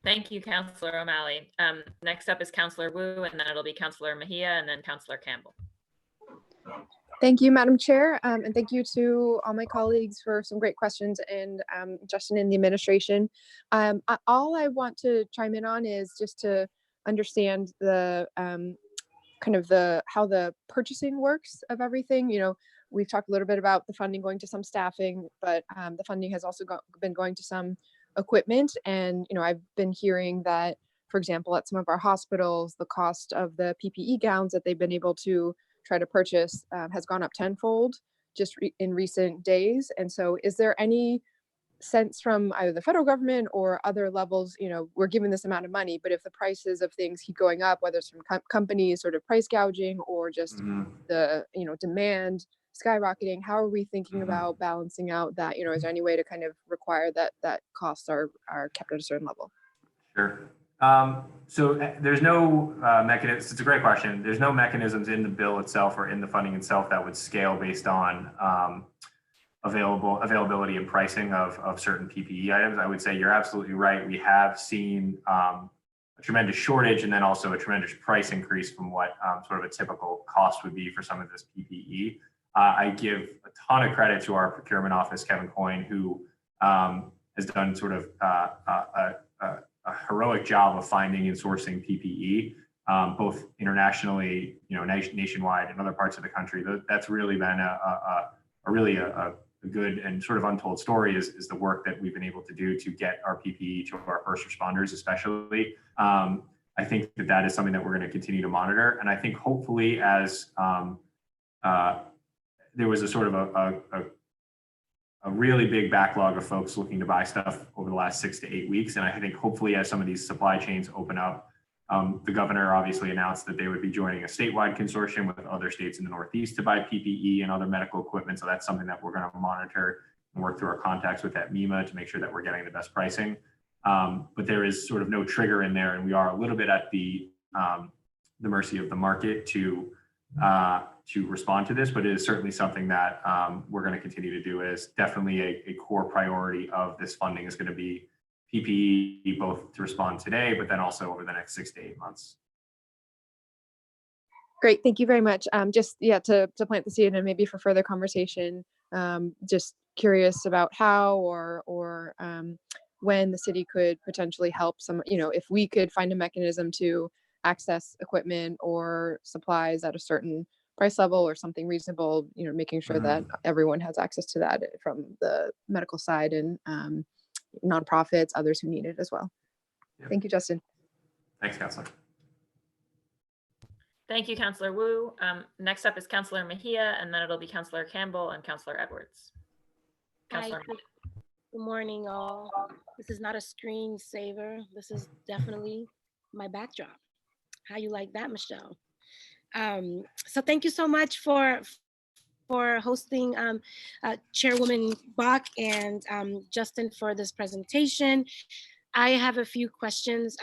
S1: Thank you, Councillor O'Malley. Next up is Councillor Wu, and then it'll be Councillor Mejia and then Councillor Campbell.
S10: Thank you, Madam Chair, and thank you to all my colleagues for some great questions and Justin and the administration. All I want to chime in on is just to understand the how the purchasing works of everything. We've talked a little bit about the funding going to some staffing, but the funding has also been going to some equipment. And, I've been hearing that, for example, at some of our hospitals, the cost of the PPE gowns that they've been able to try to purchase has gone up tenfold just in recent days. And so is there any sense from either the federal government or other levels, we're given this amount of money, but if the prices of things keep going up, whether it's from companies sort of price gouging or just the, demand skyrocketing, how are we thinking about balancing out that, is there any way to kind of require that costs are kept at a certain level?
S5: Sure. So there's no mechanism. It's a great question. There's no mechanisms in the bill itself or in the funding itself that would scale based on availability and pricing of certain PPE items. I would say you're absolutely right. We have seen a tremendous shortage and then also a tremendous price increase from what sort of a typical cost would be for some of this PPE. I give a ton of credit to our procurement office, Kevin Coyne, who has done sort of a heroic job of finding and sourcing PPE, both internationally, nationwide and other parts of the country. That's really been a good and sort of untold story is the work that we've been able to do to get our PPE to our first responders, especially. I think that is something that we're going to continue to monitor. And I think hopefully as there was a sort of a really big backlog of folks looking to buy stuff over the last 6 to 8 weeks. And I think hopefully as some of these supply chains open up, the governor obviously announced that they would be joining a statewide consortium with other states in the Northeast to buy PPE and other medical equipment. So that's something that we're going to monitor and work through our contacts with that MEMA to make sure that we're getting the best pricing. But there is sort of no trigger in there. And we are a little bit at the mercy of the market to respond to this, but it is certainly something that we're going to continue to do. Is definitely a core priority of this funding is going to be PPE, both to respond today, but then also over the next 6 to 8 months.
S10: Great, thank you very much. To plant the seed and maybe for further conversation, just curious about how or when the city could potentially help some, if we could find a mechanism to access equipment or supplies at a certain price level or something reasonable, making sure that everyone has access to that from the medical side and nonprofits, others who need it as well. Yep. Thank you, Justin.
S5: Thanks, Councilor.
S1: Thank you, Councillor Wu. Next up is Councillor Mejia, and then it'll be Councillor Campbell and Councillor Edwards.
S11: Hi,
S1: Councillor
S11: good morning, all. This is not a screensaver. This is definitely my backdrop. How you like that, Michelle? So thank you so much for hosting Chairwoman Bach and Justin for this presentation. I have a few questions.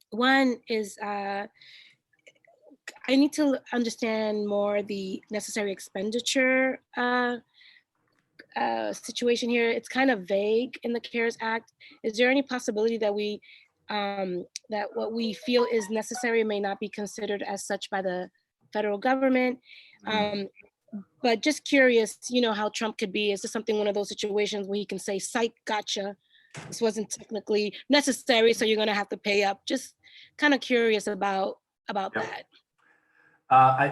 S11: One is I need to understand more the necessary expenditure situation here. It's kind of vague in the CARES Act. Is there any possibility that that what we feel is necessary may not be considered as such by the federal government? But just curious, you know, how Trump could be. Is this something, one of those situations where he can say, psych, gotcha, this wasn't technically necessary, so you're gonna have to pay up? Just kind of curious about that.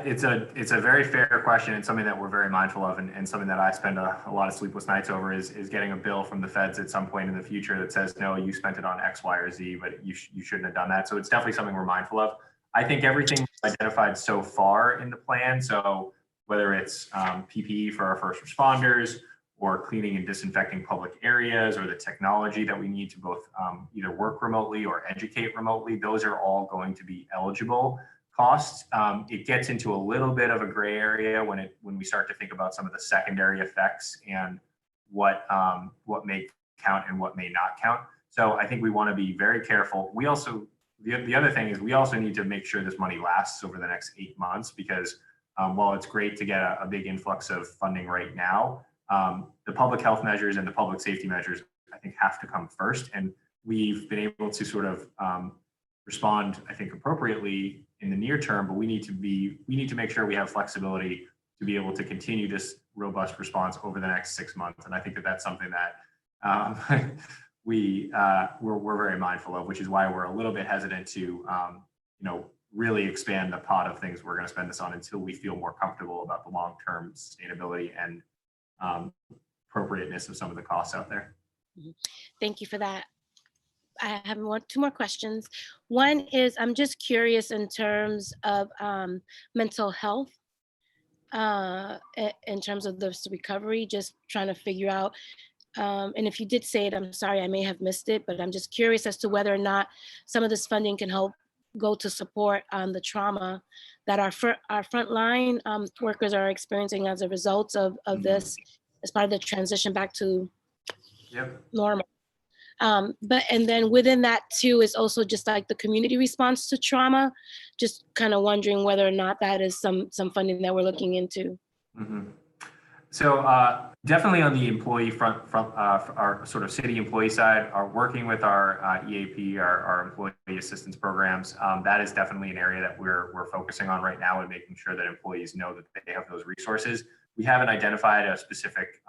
S5: It's a very fair question, and something that we're very mindful of, and something that I spend a lot of sleepless nights over is getting a bill from the feds at some point in the future that says, no, you spent it on X, Y, or Z, but you shouldn't have done that. So it's definitely something we're mindful of. I think everything identified so far in the plan, so whether it's PPE for our first responders, or cleaning and disinfecting public areas, or the technology that we need to both either work remotely or educate remotely, those are all going to be eligible costs. It gets into a little bit of a gray area when we start to think about some of the secondary effects and what may count and what may not count. So I think we want to be very careful. We also, the other thing is we also need to make sure this money lasts over the next 8 months, because while it's great to get a big influx of funding right now, the public health measures and the public safety measures, I think, have to come first. And we've been able to sort of respond, I think, appropriately in the near term, but we need to make sure we have flexibility to be able to continue this robust response over the next 6 months. And I think that that's something that we're very mindful of, which is why we're a little bit hesitant to really expand the pot of things we're going to spend this on until we feel more comfortable about the long-term sustainability and appropriateness of some of the costs out there.
S11: Thank you for that. I have two more questions. One is, I'm just curious in terms of mental health, in terms of this recovery, just trying to figure out, and if you did say it, I'm sorry, I may have missed it, but I'm just curious as to whether or not some of this funding can help go to support the trauma that our frontline workers are experiencing as a result of this, as part of the transition back to normal. And then within that too is also just like the community response to trauma, just kind of wondering whether or not that is some funding that we're looking into.
S5: So definitely on the employee front, our sort of city employee side, are working with our EAP, our employee assistance programs. That is definitely an area that we're focusing on right now, and making sure that employees know that they have those resources. We haven't identified a specific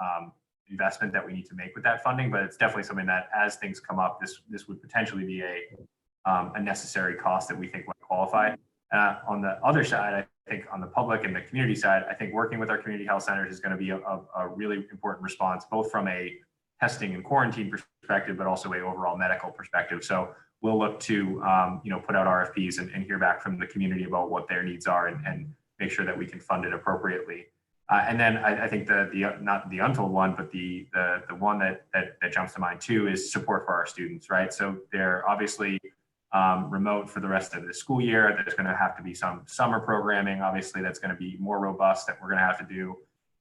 S5: investment that we need to make with that funding, but it's definitely something that, as things come up, this would potentially be a necessary cost that we think would qualify. On the other side, I think on the public and the community side, I think working with our community health centers is going to be a really important response, both from a testing and quarantine perspective, but also a overall medical perspective. So we'll look to put out RFPs and hear back from the community about what their needs are, and make sure that we can fund it appropriately. And then I think not the untold one, but the one that jumps to mind too is support for our students, right? So they're obviously remote for the rest of the school year. There's going to have to be some summer programming, obviously, that's going to be more robust that we're going to have to do.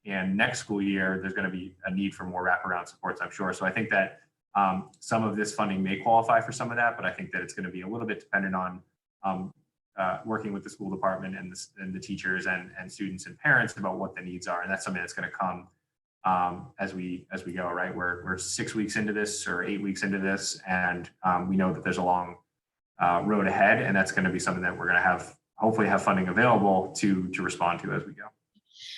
S5: And next school year, there's going to be a need for more wraparound supports, I'm sure. So I think that some of this funding may qualify for some of that, but I think that it's going to be a little bit dependent on working with the school department and the teachers and students and parents about what the needs are. And that's something that's going to come as we go, right? We're 6 weeks into this or 8 weeks into this, and we know that there's a long road ahead, and that's going to be something that we're going to hopefully have funding available to respond to as we go.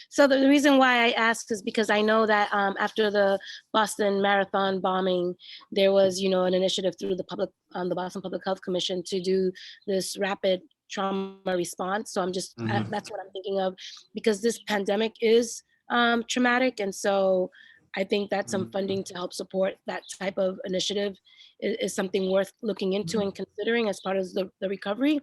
S11: So the reason why I asked is because I know that after the Boston Marathon bombing, there was, an initiative through the Boston Public Health Commission to do this rapid trauma response. So I'm just, that's what I'm thinking of, because this pandemic is traumatic. And so I think that some funding to help support that type of initiative is something worth looking into and considering as part of the recovery.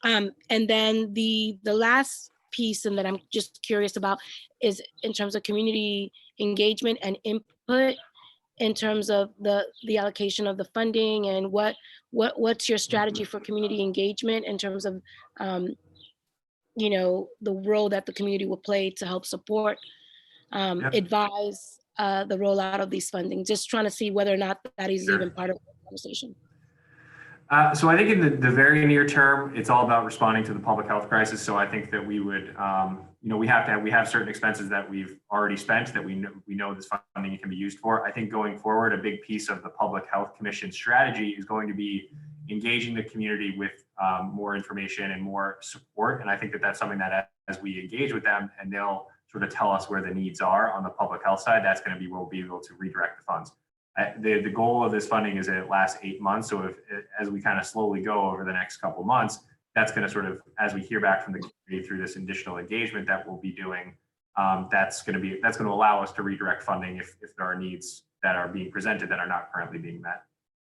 S11: And then the last piece, and that I'm just curious about, is in terms of community engagement and input in terms of the allocation of the funding, and what's your strategy for community engagement in terms of you know, the role that the community will play to help support, advise the rollout of these funding. Just trying to see whether or not that is even part of the conversation.
S5: So I think in the very near term, it's all about responding to the public health crisis. So I think that we would, you know, we have certain expenses that we've already spent that we know this funding can be used for. I think going forward, a big piece of the Public Health Commission strategy is going to be engaging the community with more information and more support. And I think that that's something that as we engage with them and they'll sort of tell us where the needs are on the public health side, that's going to be where we'll be able to redirect the funds. The goal of this funding is that it lasts 8 months. So as we kind of slowly go over the next couple of months, that's going to sort of, as we hear back from the community through this additional engagement that we'll be doing, that's going to allow us to redirect funding if there are needs that are being presented that are not currently being met.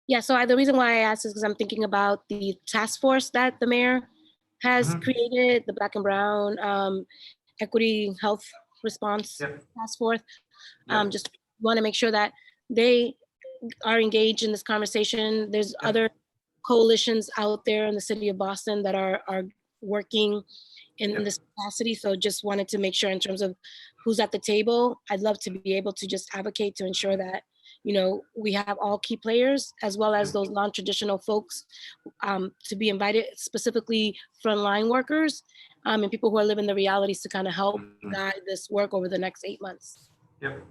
S11: Yeah, so the reason why I asked is because I'm thinking about the task force that the mayor has created, the Black and Brown Equity Health Response Task Force. Just want to make sure that they are engaged in this conversation. There's other coalitions out there in the city of Boston that are working in this capacity. So just wanted to make sure in terms of who's at the table, I'd love to be able to just advocate to ensure that, you know, we have all key players as well as those non-traditional folks to be invited, specifically frontline workers and people who are living the realities to kind of help guide this work over the next 8 months.
S5: Yep.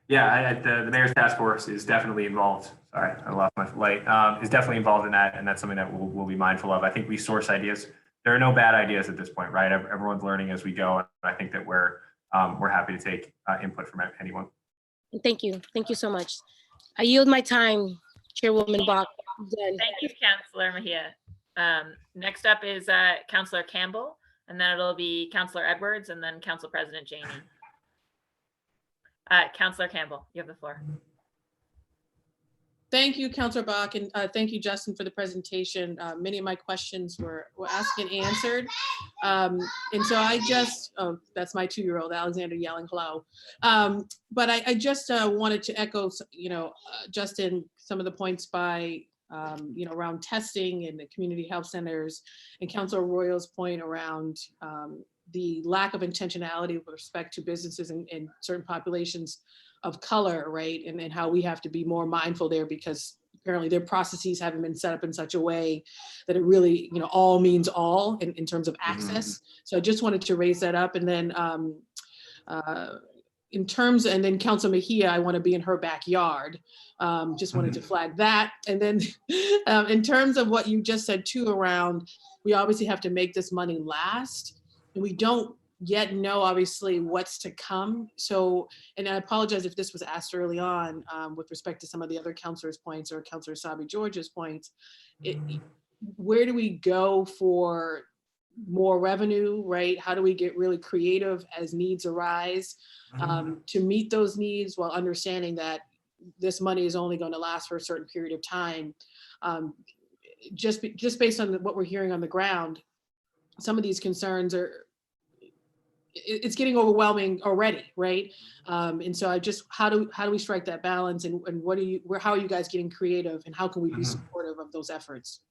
S5: Yeah, the mayor's task force is definitely involved. Sorry, I lost my light. Is definitely involved in that, and that's something that we'll be mindful of. I think we source ideas. There are no bad ideas at this point, right? Everyone's learning as we go, and I think that we're happy to take input from anyone.
S11: Thank you so much. I yield my time, Chairwoman Bach.
S1: Thank you, Councillor Mejia. Next up is Councillor Campbell, and then it'll be Councillor Edwards, and then Council President Janey. Councillor Campbell, you have the floor.
S12: Thank you, Councillor Bach, and thank you, Justin, for the presentation. Many of my questions were asked and answered. And so I just, that's my 2-year-old, Alexander, yelling hello. But I just wanted to echo, you know, Justin, some of the points by, you know, around testing and the community health centers, and Councillor Royal's point around the lack of intentionality with respect to businesses and certain populations of color, right? And how we have to be more mindful there, because apparently their processes haven't been set up in such a way that it really, you know, all means all in terms of access. So I just wanted to raise that up. And then in terms, and then Council Mejia, I want to be in her backyard. Just wanted to flag that. And then in terms of what you just said too, around, we obviously have to make this money last. And we don't yet know, obviously, what's to come. So, and I apologize if this was asked early on with respect to some of the other councillors' points or Councillor Sabi George's points. Where do we go for more revenue, right? How do we get really creative as needs arise to meet those needs, while understanding that this money is only going to last for a certain period of time? Just based on what we're hearing on the ground, some of these concerns it's getting overwhelming already, right? And so I just, how do we strike that balance, and how are you guys getting creative, and how can we be supportive of those efforts?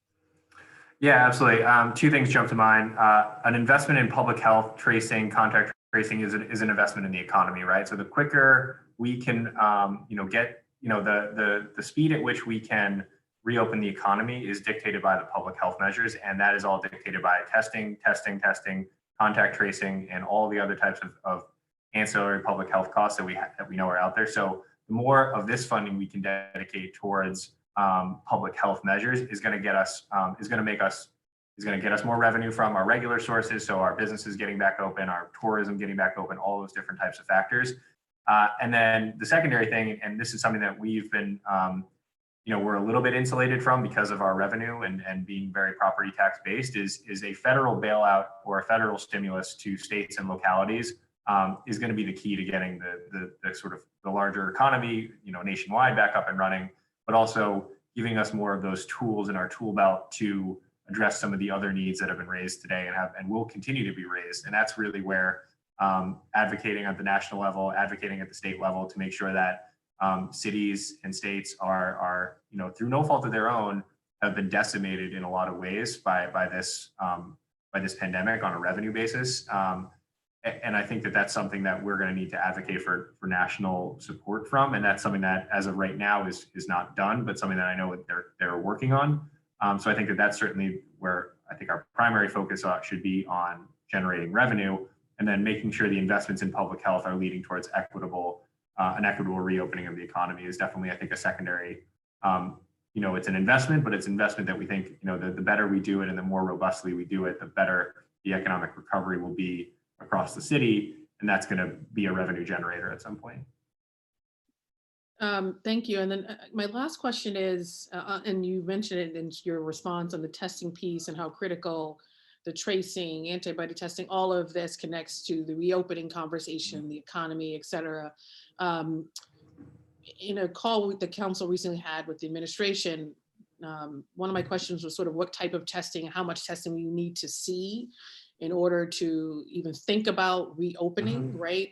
S5: Yeah, absolutely. 2 things jump to mind. An investment in public health tracing, contact tracing is an investment in the economy, right? So the quicker we can, you know, get, you know, the speed at which we can reopen the economy is dictated by the public health measures, and that is all dictated by testing, contact tracing, and all the other types of ancillary public health costs that we know are out there. So the more of this funding we can dedicate towards public health measures is going to get us, is going to get us more revenue from our regular sources. So our businesses getting back open, our tourism getting back open, all those different types of factors. And then the secondary thing, and this is something that we've been, you know, we're a little bit insulated from because of our revenue and being very property tax based, is a federal bailout or a federal stimulus to states and localities is going to be the key to getting the sort of the larger economy, nationwide back up and running, but also giving us more of those tools in our tool belt to address some of the other needs that have been raised today and will continue to be raised. And that's really where advocating at the national level, advocating at the state level to make sure that cities and states are through no fault of their own, have been decimated in a lot of ways by this pandemic on a revenue basis. And I think that that's something that we're going to need to advocate for national support from. And that's something that as of right now is not done, but something that I know they're working on. So I think that that's certainly where I think our primary focus should be on generating revenue, and then making sure the investments in public health are leading towards an equitable reopening of the economy is definitely, I think, a secondary. It's an investment, but it's an investment that we think, the better we do it and the more robustly we do it, the better the economic recovery will be across the city. And that's going to be a revenue generator at some point.
S12: Thank you. And then my last question is, and you mentioned it in your response on the testing piece and how critical the tracing, antibody testing, all of this connects to the reopening conversation, the economy, et cetera. In a call the council recently had with the administration, one of my questions was sort of what type of testing, how much testing you need to see in order to even think about reopening, right?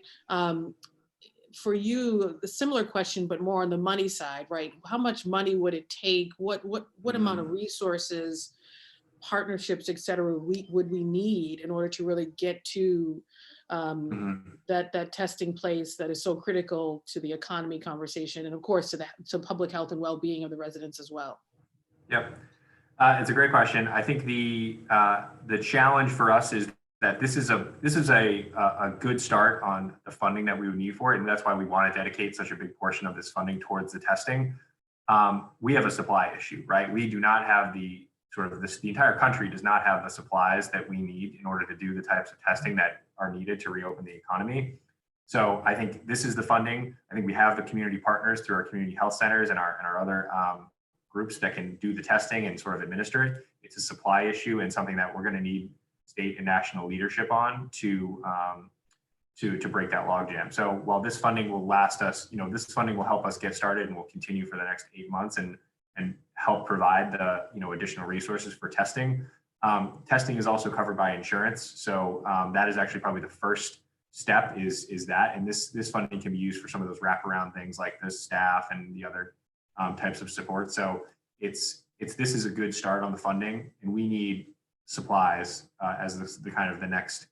S12: For you, a similar question, but more on the money side, right? How much money would it take? What amount of resources, partnerships, et cetera, would we need in order to really get to that testing place that is so critical to the economy conversation, and of course to public health and well-being of the residents as well?
S5: Yep, it's a great question. I think the challenge for us is that this is a good start on the funding that we would need for it, and that's why we want to dedicate such a big portion of this funding towards the testing. We have a supply issue, right? We do not have the entire country does not have the supplies that we need in order to do the types of testing that are needed to reopen the economy. So I think this is the funding. I think we have the community partners through our community health centers and our other groups that can do the testing and sort of administer it. It's a supply issue and something that we're going to need state and national leadership on to break that logjam. So while this funding will last us, this funding will help us get started and will continue for the next 8 months and help provide the additional resources for testing. Testing is also covered by insurance, so that is actually probably the first step. Is that, and this funding can be used for some of those wraparound things like the staff and the other types of support. So this is a good start on the funding, and we need supplies as the kind of the next.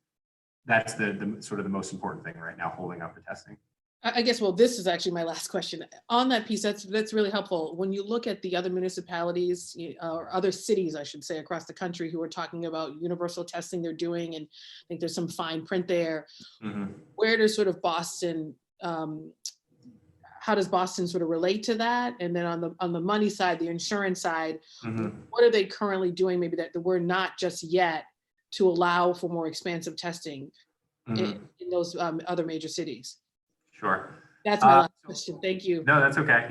S5: That's the sort of the most important thing right now, holding up the testing.
S12: I guess, well, this is actually my last question. On that piece, that's really helpful. When you look at the other municipalities or other cities, I should say, across the country who are talking about universal testing they're doing, and I think there's some fine print there. Where does sort of Boston, how does Boston sort of relate to that? And then on the money side, the insurance side, what are they currently doing maybe that we're not just yet to allow for more expansive testing in those other major cities?
S5: Sure.
S12: That's my last question. Thank you.
S5: No, that's okay.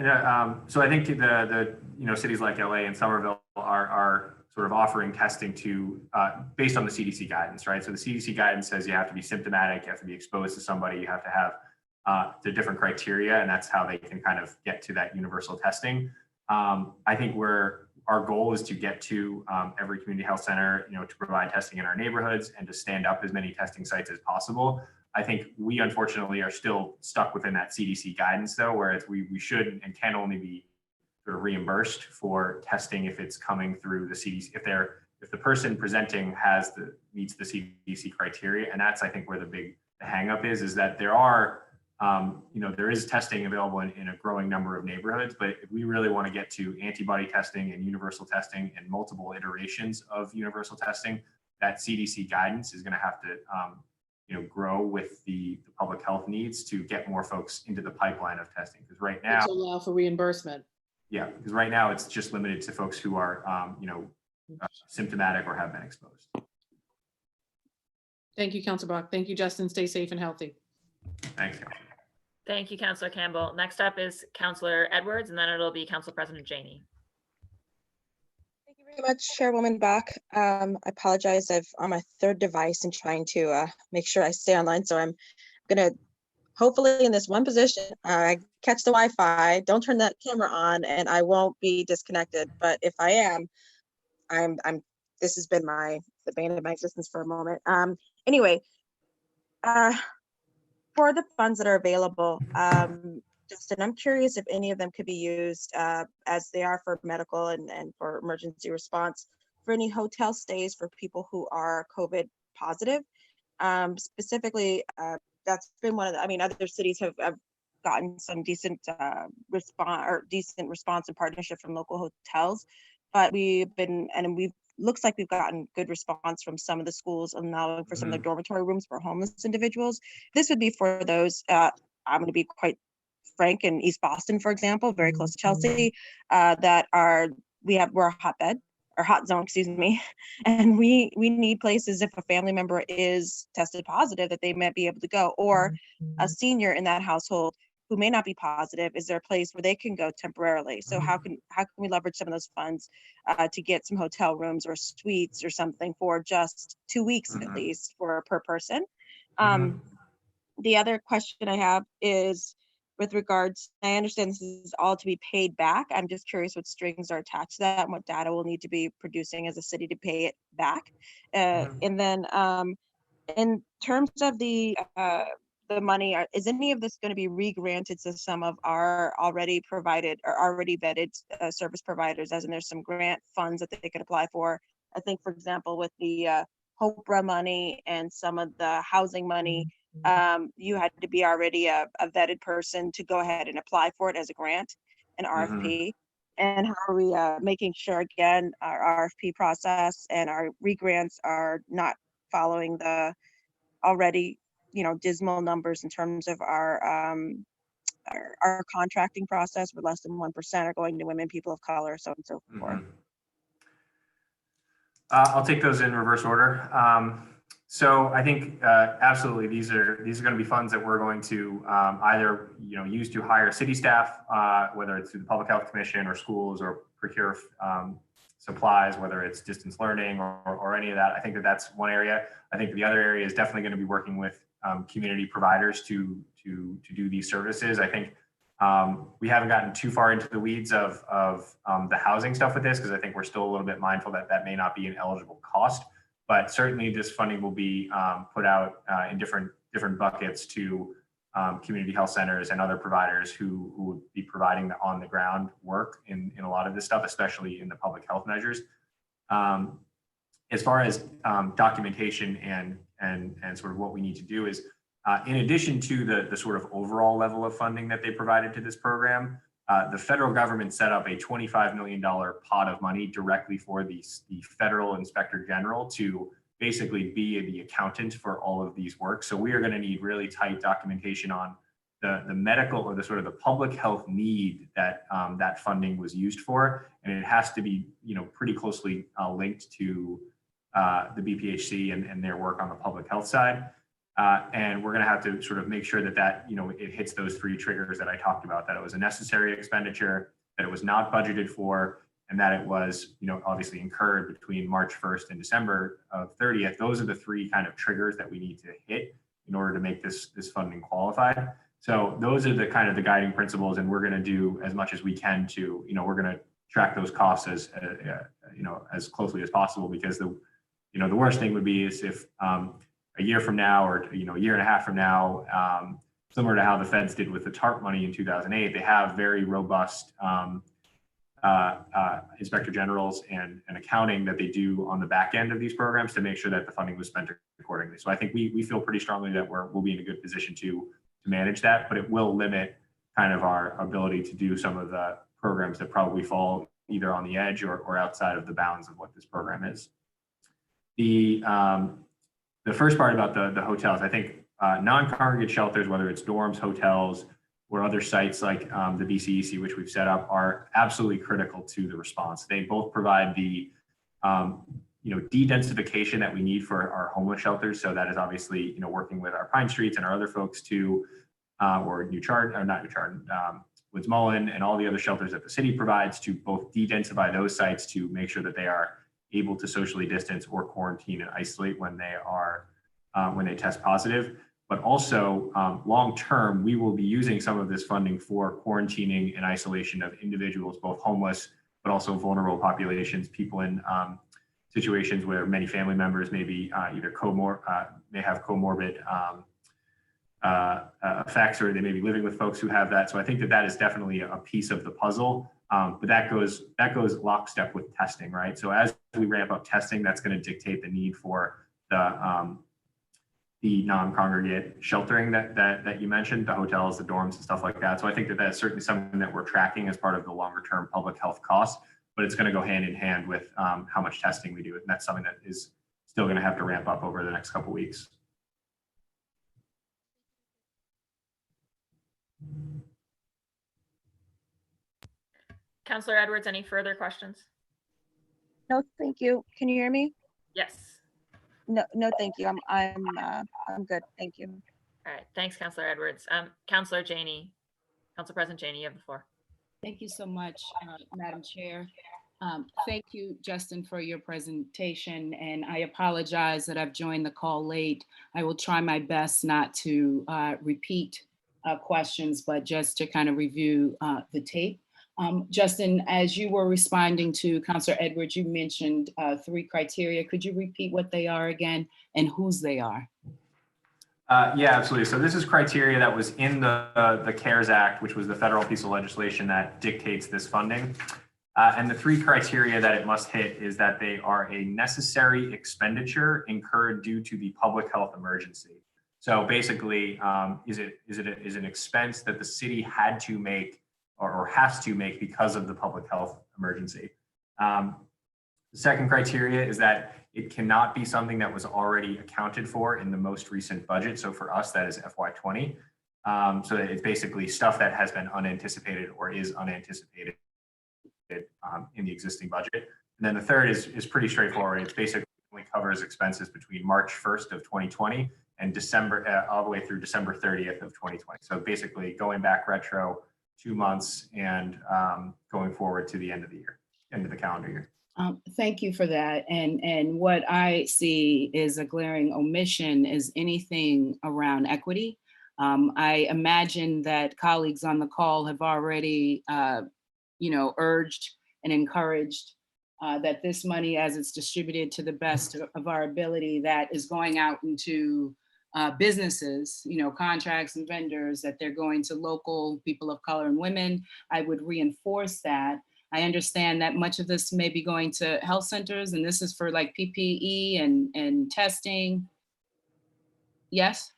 S5: So I think the cities like LA and Somerville are sort of offering testing to based on the CDC guidance, right? So the CDC guidance says you have to be symptomatic, you have to be exposed to somebody, you have to have the different criteria, and that's how they can kind of get to that universal testing. I think our goal is to get to every community health center, to provide testing in our neighborhoods and to stand up as many testing sites as possible. I think we unfortunately are still stuck within that CDC guidance though, whereas we should and can only be sort of reimbursed for testing if it's coming through the CDC, if the person presenting meets the CDC criteria. And that's, I think, where the hang up is that there are, there is testing available in a growing number of neighborhoods, but if we really want to get to antibody testing and universal testing and multiple iterations of universal testing, that CDC guidance is going to have to, grow with the public health needs to get more folks into the pipeline of testing. Because right now,
S12: to allow for reimbursement.
S5: Yeah, because right now it's just limited to folks who are, symptomatic or have been exposed.
S12: Thank you, Councilor Brock. Thank you, Justin. Stay safe and healthy.
S5: Thanks, Councilor.
S1: Thank you, Councilor Campbell. Next up is Councilor Edwards, and then it'll be Council President Janey.
S13: Thank you very much, Chairwoman Bach. I apologize. I'm on my third device and trying to make sure I stay online. So I'm gonna hopefully in this one position, catch the Wi-Fi, don't turn that camera on, and I won't be disconnected. But if I am, I'm this has been the bane of my existence for a moment. Anyway, for the funds that are available, Justin, I'm curious if any of them could be used as they are for medical and for emergency response for any hotel stays for people who are COVID positive. Specifically, that's been one of the, I mean, other cities have gotten some decent response and partnership from local hotels, but looks like we've gotten good response from some of the schools allowing for some of the dormitory rooms for homeless individuals. This would be for those, I'm going to be quite frank, in East Boston, for example, very close to Chelsea, we're a hotbed, or hot zone, excuse me. And we need places if a family member is tested positive that they might be able to go, or a senior in that household who may not be positive, is there a place where they can go temporarily? So how can we leverage some of those funds to get some hotel rooms or suites or something for just 2 weeks at least per person? The other question I have is with regards, I understand this is all to be paid back. I'm just curious what strings are attached to that and what data we'll need to be producing as a city to pay it back. And then in terms of the money, is any of this going to be re-granted to some of our already provided or already vetted service providers, as in there's some grant funds that they could apply for? I think, for example, with the HOPRA money and some of the housing money, you had to be already a vetted person to go ahead and apply for it as a grant, an RFP. And how are we making sure, again, our RFP process and our re-grants are not following the already, dismal numbers in terms of our contracting process, where less than 1% are going to women, people of color, so on and so forth.
S5: I'll take those in reverse order. So I think absolutely these are going to be funds that we're going to either use to hire city staff, whether it's through the Public Health Commission or schools, or procure supplies, whether it's distance learning or any of that. I think that's one area. I think the other area is definitely going to be working with community providers to do these services. I think we haven't gotten too far into the weeds of the housing stuff with this, because I think we're still a little bit mindful that may not be an eligible cost. But certainly this funding will be put out in different buckets to community health centers and other providers who would be providing the on the ground work in a lot of this stuff, especially in the public health measures. As far as documentation and sort of what we need to do is, in addition to the sort of overall level of funding that they provided to this program, the federal government set up a $25 million pot of money directly for the federal inspector general to basically be the accountant for all of these works. So we are going to need really tight documentation on the medical or the sort of the public health need that that funding was used for, and it has to be pretty closely linked to the BPHC and their work on the public health side. And we're going to have to sort of make sure that it hits those three triggers that I talked about, that it was a necessary expenditure, that it was not budgeted for, and that it was, obviously incurred between March 1st and December of 30th. Those are the three kind of triggers that we need to hit in order to make this funding qualified. So those are the kind of the guiding principles, and we're going to do as much as we can to, we're going to track those costs as closely as possible, because the worst thing would be is if a year from now, or a year and a half from now, similar to how the feds did with the TARP money in 2008, they have very robust inspector generals and accounting that they do on the back end of these programs to make sure that the funding was spent accordingly. So I think we feel pretty strongly that we'll be in a good position to manage that, but it will limit kind of our ability to do some of the programs that probably fall either on the edge or outside of the bounds of what this program is. The first part about the hotels, I think non-congregate shelters, whether it's dorms, hotels, or other sites like the BCEC, which we've set up, are absolutely critical to the response. They both provide the de-densification that we need for our homeless shelters. So that is obviously working with our Pine Streets and our other folks to, or Woods Mullen and all the other shelters that the city provides, to both de-densify those sites to make sure that they are able to socially distance or quarantine and isolate when they test positive. but also long-term, we will be using some of this funding for quarantining and isolation of individuals, both homeless, but also vulnerable populations, people in situations where many family members may be either may have comorbid effects, or they may be living with folks who have that. So I think that that is definitely a piece of the puzzle. But that goes lockstep with testing, right? So as we ramp up testing, that's going to dictate the need for the non-congregate sheltering that you mentioned, the hotels, the dorms, and stuff like that. So I think that that's certainly something that we're tracking as part of the longer-term public health costs, but it's going to go hand in hand with how much testing we do, and that's something that is still going to have to ramp up over the next couple of weeks.
S1: Councillor Edwards, any further questions?
S13: No, thank you. Can you hear me?
S1: Yes.
S13: No, thank you. I'm good. Thank you.
S1: All right. Thanks, Councillor Edwards. Councillor Janey, Council President Janey, you have the floor.
S14: Thank you so much, Madam Chair. Thank you, Justin, for your presentation, and I apologize that I've joined the call late. I will try my best not to repeat questions, but just to kind of review the tape. Justin, as you were responding to Councillor Edwards, you mentioned 3 criteria. Could you repeat what they are again and whose they are?
S5: Yeah, absolutely. So this is criteria that was in the CARES Act, which was the federal piece of legislation that dictates this funding. And the 3 criteria that it must hit is that they are a necessary expenditure incurred due to the public health emergency. So basically, is an expense that the city had to make or has to make because of the public health emergency. The second criteria is that it cannot be something that was already accounted for in the most recent budget. So for us, that is FY20. So it's basically stuff that has been unanticipated or is unanticipated in the existing budget. And then the third is pretty straightforward. It's basically only covers expenses between March 1st of 2020 and December, all the way through December 30th of 2020. So basically going back retro 2 months and going forward to the end of the year, end of the calendar year.
S14: Thank you for that. And what I see is a glaring omission is anything around equity. I imagine that colleagues on the call have already, urged and encouraged that this money, as it's distributed to the best of our ability, that is going out into businesses, contracts and vendors, that they're going to local people of color and women. I would reinforce that. I understand that much of this may be going to health centers, and this is for like PPE and testing. Yes?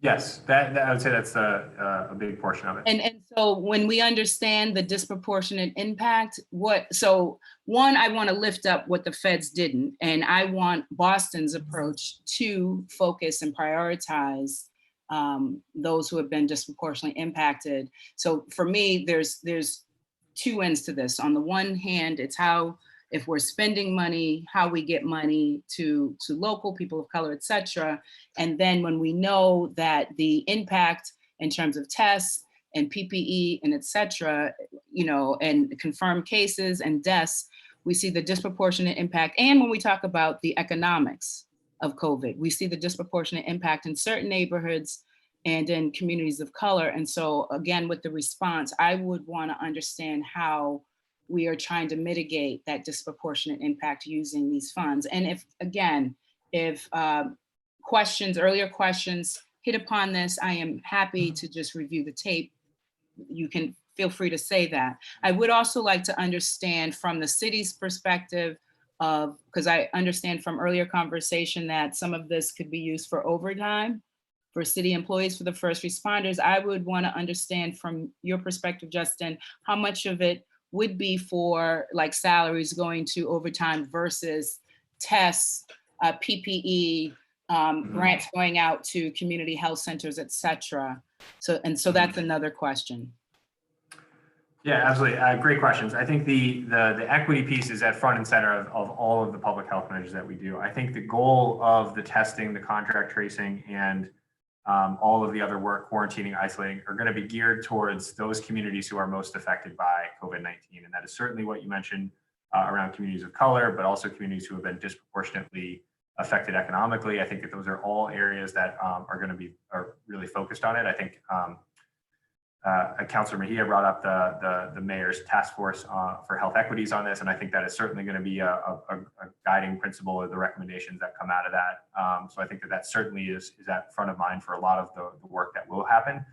S5: Yes, that I would say that's a big portion of it.
S14: And so when we understand the disproportionate impact, one, I want to lift up what the feds didn't, and I want Boston's approach to focus and prioritize those who have been disproportionately impacted. So for me, there's 2 ends to this. On the one hand, it's how, if we're spending money, how we get money to local people of color, et cetera. And then when we know that the impact in terms of tests and PPE and et cetera, and confirmed cases and deaths, we see the disproportionate impact. And when we talk about the economics of COVID, we see the disproportionate impact in certain neighborhoods and in communities of color. And so again, with the response, I would want to understand how we are trying to mitigate that disproportionate impact using these funds. And if earlier questions hit upon this, I am happy to just review the tape. You can feel free to say that. I would also like to understand from the city's perspective because I understand from earlier conversation that some of this could be used for overtime for city employees, for the first responders. I would want to understand from your perspective, Justin, how much of it would be for like salaries going to overtime versus tests, PPE, grants going out to community health centers, et cetera. So that's another question.
S5: Yeah, absolutely. Great questions. I think the equity piece is at front and center of all of the public health measures that we do. I think the goal of the testing, the contract tracing, and all of the other work, quarantining, isolating, are going to be geared towards those communities who are most affected by COVID-19. And that is certainly what you mentioned around communities of color, but also communities who have been disproportionately affected economically. I think that those are all areas that are really focused on it. I think Councilor Mejia brought up the mayor's task force for health equities on this, and I think that is certainly going to be a guiding principle of the recommendations that come out of that. So I think that certainly is at front of mind for a lot of the work that will happen.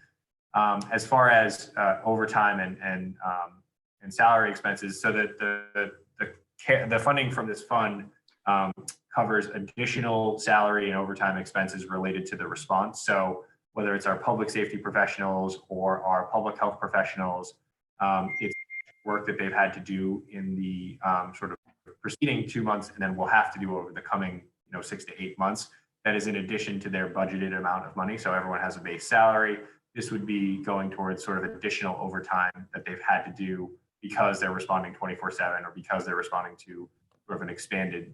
S5: As far as overtime and salary expenses, so that the funding from this fund covers additional salary and overtime expenses related to the response. So whether it's our public safety professionals or our public health professionals, it's work that they've had to do in the sort of preceding 2 months, and then will have to do over the coming 6 to 8 months. That is in addition to their budgeted amount of money. So everyone has a base salary. This would be going towards sort of additional overtime that they've had to do because they're responding 24/7 or because they're responding to sort of an expanded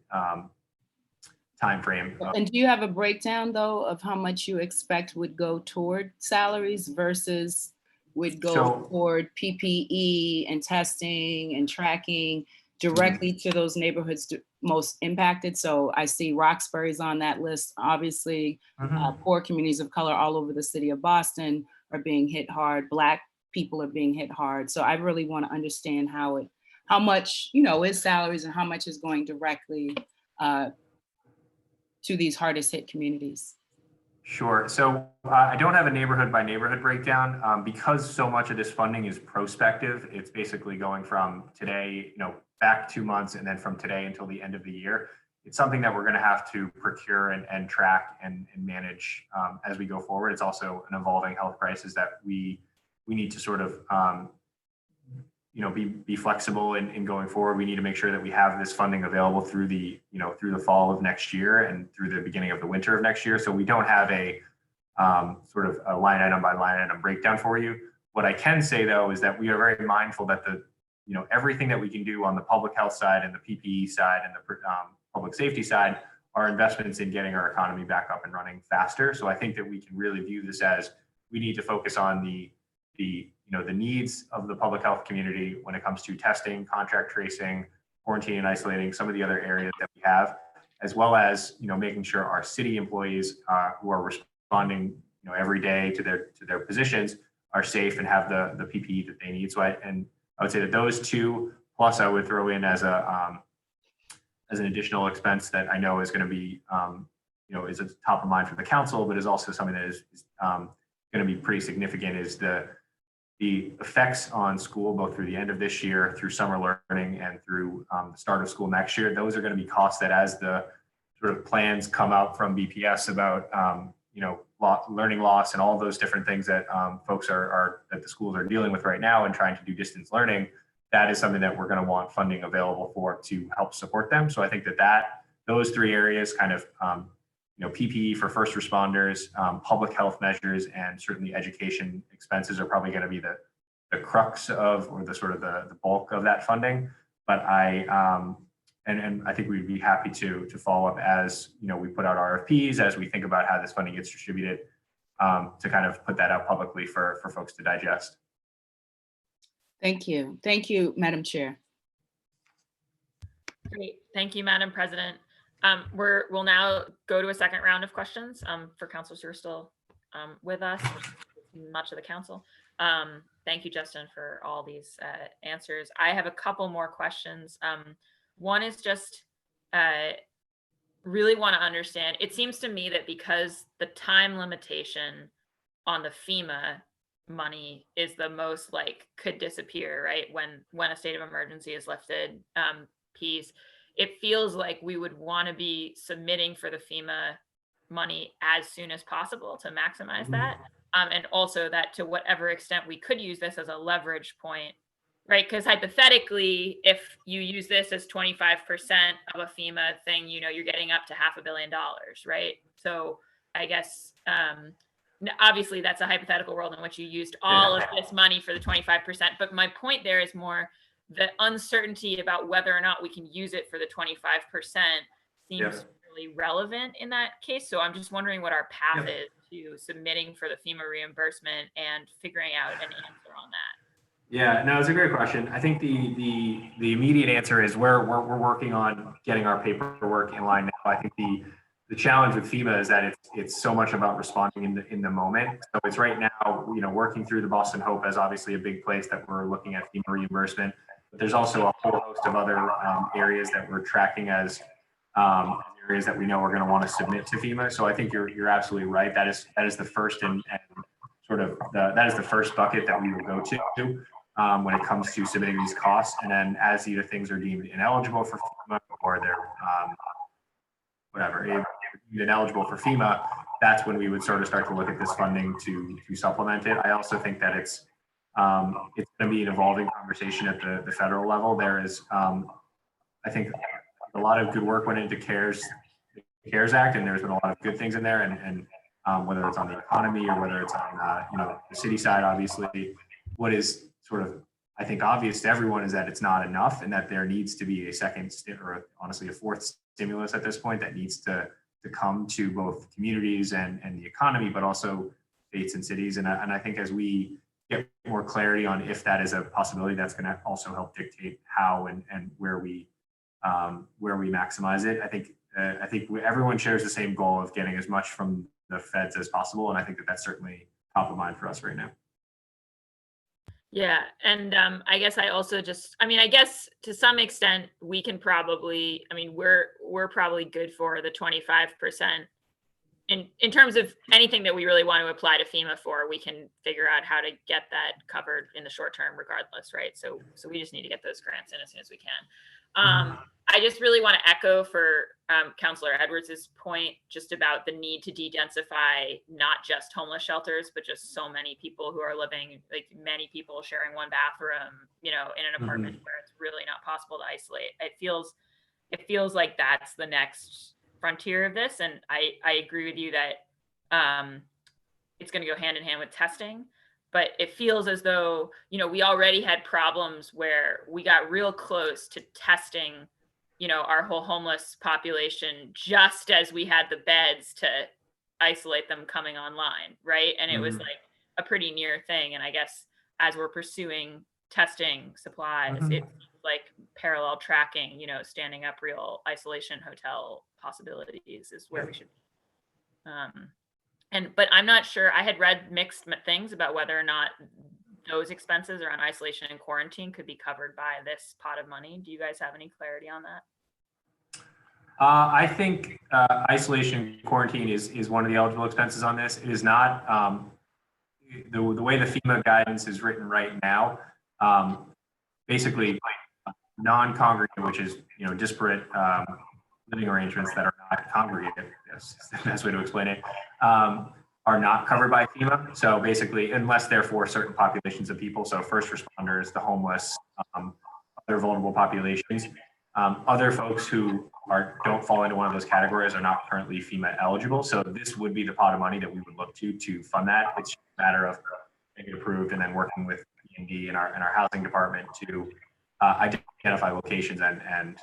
S5: time frame.
S14: And do you have a breakdown though of how much you expect would go toward salaries versus would go toward PPE and testing and tracking directly to those neighborhoods most impacted? So I see Roxbury's on that list. Obviously, poor communities of color all over the city of Boston are being hit hard. Black people are being hit hard. So I really want to understand how much is salaries and how much is going directly to these hardest hit communities.
S5: Sure. So I don't have a neighborhood by neighborhood breakdown because so much of this funding is prospective. It's basically going from today, back 2 months, and then from today until the end of the year. It's something that we're going to have to procure and track and manage as we go forward. It's also an evolving health crisis that we need to sort of be flexible in going forward. We need to make sure that we have this funding available through the fall of next year and through the beginning of the winter of next year. So we don't have a sort of a line item by line item breakdown for you. What I can say though is that we are very mindful that everything that we can do on the public health side and the PPE side and the public safety side are investments in getting our economy back up and running faster. So I think that we can really view this as we need to focus on the needs of the public health community when it comes to testing, contact tracing, quarantine and isolating, some of the other areas that we have, as well as making sure our city employees who are responding every day to their positions are safe and have the PPE that they need. So I would say that those two, plus I would throw in as an additional expense that I know is going to be is at the top of mind for the council, but is also something that is going to be pretty significant, is the effects on school, both through the end of this year, through summer learning, and through the start of school next year. Those are going to be costs that, as the sort of plans come out from BPS about learning loss and all those different things that folks that the schools are dealing with right now and trying to do distance learning, that is something that we're going to want funding available for to help support them. So I think that those three areas, kind of PPE for first responders, public health measures, and certainly education expenses are probably going to be the crux of, or the sort of the bulk of that funding. But I think we'd be happy to follow up as we put out RFPs, as we think about how this funding gets distributed, to kind of put that out publicly for folks to digest.
S14: Thank you. Thank you, Madam Chair.
S1: Great. Thank you, Madam President. We'll now go to a second round of questions for councilors who are still with us, much of the council. Thank you, Justin, for all these answers. I have a couple more questions. One is just really want to understand. It seems to me that because the time limitation on the FEMA money is the most could disappear, right? When a state of emergency is lifted piece, it feels like we would want to be submitting for the FEMA money as soon as possible to maximize that. And also that to whatever extent we could use this as a leverage point, right? Because hypothetically, if you use this as 25% of a FEMA thing, you're getting up to $500 million, right? So I guess, obviously that's a hypothetical world in which you used all of this money for the 25%. But my point there is more the uncertainty about whether or not we can use it for the 25% seems really relevant in that case. So I'm just wondering what our path is to submitting for the FEMA reimbursement and figuring out an answer on that.
S5: Yeah, no, it's a great question. I think the immediate answer is we're working on getting our paperwork in line now. I think the challenge with FEMA is that it's so much about responding in the moment. So it's right now, working through the Boston Hope as obviously a big place that we're looking at FEMA reimbursement. But there's also a whole host of other areas that we're tracking as areas that we know we're going to want to submit to FEMA. So I think you're absolutely right. That is the first and sort of that is the first bucket that we will go to when it comes to submitting these costs. And then as either things are deemed ineligible for FEMA or they're ineligible for FEMA, that's when we would sort of start to look at this funding to supplement it. I also think that it's going to be an evolving conversation at the federal level. There is, I think, a lot of good work went into the CARES Act, and there's been a lot of good things in there, and whether it's on the economy or whether it's on the city side, obviously, what is sort of, I think, obvious to everyone is that it's not enough, and that there needs to be a second or honestly a fourth stimulus at this point that needs to come to both communities and the economy, but also states and cities. And I think as we get more clarity on if that is a possibility, that's going to also help dictate how and where we maximize it. I think everyone shares the same goal of getting as much from the feds as possible, and I think that that's certainly top of mind for us right now.
S1: Yeah, and I guess I also I guess to some extent we can probably, we're probably good for the 25% in terms of anything that we really want to apply to FEMA for. We can figure out how to get that covered in the short term regardless, right? So we just need to get those grants in as soon as we can. I just really want to echo for Councillor Edwards's point just about the need to de-densify not just homeless shelters, but just so many people who are living, like many people sharing one bathroom, in an apartment where it's really not possible to isolate. It feels like that's the next frontier of this. And I agree with you that it's going to go hand in hand with testing. But it feels as though, we already had problems where we got real close to testing, our whole homeless population just as we had the beds to isolate them coming online, right? And it was like a pretty near thing. And I guess as we're pursuing testing supplies, it's like parallel tracking, standing up real isolation hotel possibilities is where we should be. But I'm not sure. I had read mixed things about whether or not those expenses around isolation and quarantine could be covered by this pot of money. Do you guys have any clarity on that?
S5: I think isolation and quarantine is one of the eligible expenses on this. It is not the way the FEMA guidance is written right now. Basically, non-congregate, which is disparate living arrangements that are not congregate, yes, that's the best way to explain it, are not covered by FEMA. So basically, unless they're for certain populations of people, so first responders, the homeless, other vulnerable populations, other folks who don't fall into one of those categories are not currently FEMA eligible. So this would be the pot of money that we would look to fund that. It's a matter of getting it approved and then working with E&D and our housing department to identify locations and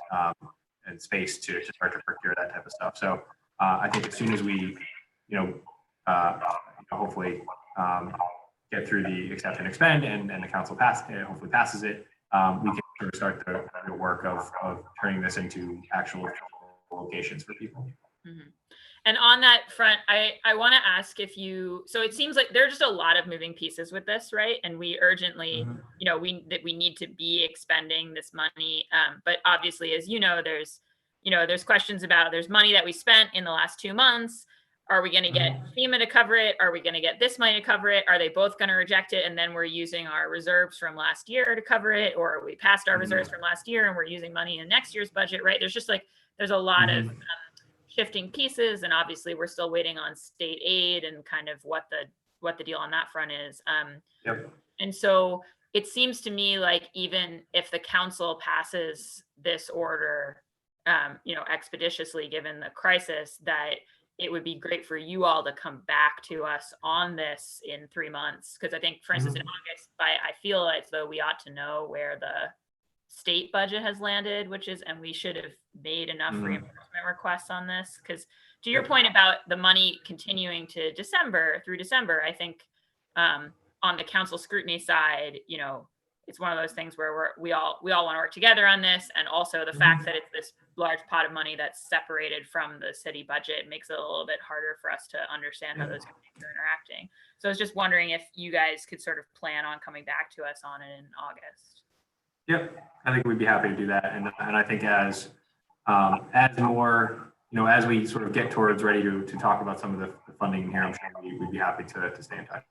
S5: space to start to procure that type of stuff. So I think as soon as we, hopefully get through the accept and expend and the council hopefully passes it, we can sort of start the work of turning this into actual locations for people.
S1: And on that front, I want to ask so it seems like there are just a lot of moving pieces with this, right? And we urgently, we need to be expending this money. But obviously, as there's questions about, there's money that we spent in the last 2 months. Are we going to get FEMA to cover it? Are we going to get this money to cover it? Are they both going to reject it? And then we're using our reserves from last year to cover it, or we passed our reserves from last year and we're using money in next year's budget, right? There's a lot of shifting pieces, and obviously we're still waiting on state aid and kind of what the deal on that front is. And so it seems to me like even if the council passes this order, expeditiously given the crisis, that it would be great for you all to come back to us on this in 3 months. Because I think, for instance, in August, I feel as though we ought to know where the state budget has landed, and we should have made enough reimbursement requests on this. Because to your point about the money continuing to through December, I think on the council scrutiny side, it's one of those things where we all want to work together on this. And also the fact that it's this large pot of money that's separated from the city budget makes it a little bit harder for us to understand how those committees are interacting. So I was just wondering if you guys could sort of plan on coming back to us on it in August.
S5: Yep, I think we'd be happy to do that. And I think as more, as we sort of get towards ready to talk about some of the funding here, I'm sure we'd be happy to stay in touch.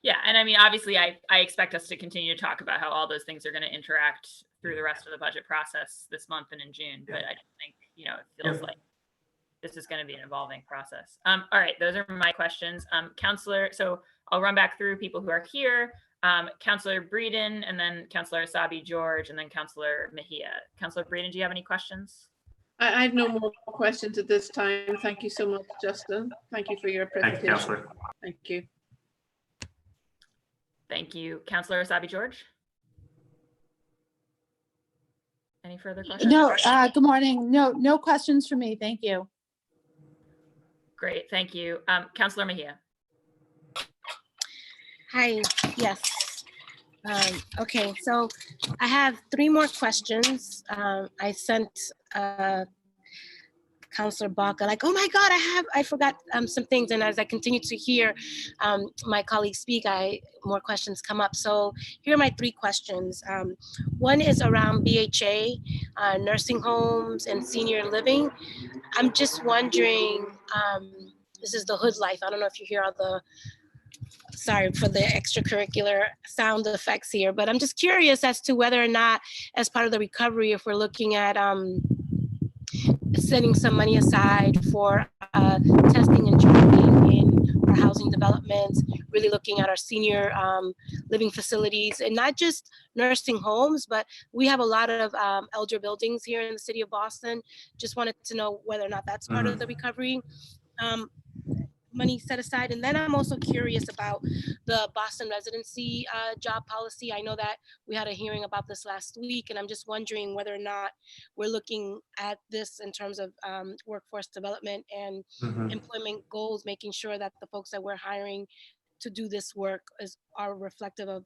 S1: Yeah, and I mean, obviously, I expect us to continue to talk about how all those things are going to interact through the rest of the budget process this month and in June. But I just think, it feels like this is going to be an evolving process. All right, those are my questions. Councillor, so I'll run back through people who are here. Councillor Breeden, and then Councillor Asabi George, and then Councillor Mejia. Councillor Breeden, do you have any questions?
S4: I have no more questions at this time. Thank you so much, Justin. Thank you for your presentation.
S5: Thank you, Councillor.
S4: Thank you.
S1: Thank you. Councillor Asabi George? Any further questions?
S6: No, good morning. No questions for me. Thank you.
S1: Great, thank you. Councillor Mejia.
S11: Hi, yes. Okay, so I have 3 more questions. I sent Councillor Baca, like, oh my God, I forgot some things. And as I continue to hear my colleagues speak, more questions come up. So here are my 3 questions. One is around BHA, nursing homes and senior living. I'm just wondering, this is the hood life. I don't know if you hear all the, sorry for the extracurricular sound effects here, but I'm just curious as to whether or not, as part of the recovery, if we're looking at setting some money aside for testing and tracking in our housing developments, really looking at our senior living facilities, and not just nursing homes, but we have a lot of elder buildings here in the city of Boston. Just wanted to know whether or not that's part of the recovery money set aside. And then I'm also curious about the Boston residency job policy. I know that we had a hearing about this last week, and I'm just wondering whether or not we're looking at this in terms of workforce development and employment goals, making sure that the folks that we're hiring to do this work are reflective of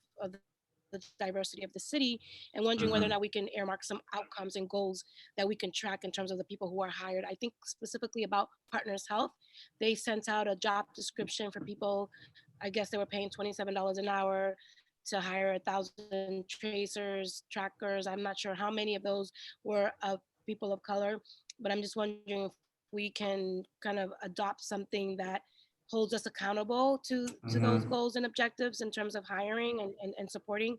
S11: the diversity of the city, and wondering whether or not we can earmark some outcomes and goals that we can track in terms of the people who are hired. I think specifically about Partners Health, they sent out a job description for people, I guess they were paying $27 an hour to hire 1,000 tracers, trackers. I'm not sure how many of those were of people of color, but I'm just wondering if we can kind of adopt something that holds us accountable to those goals and objectives in terms of hiring and supporting,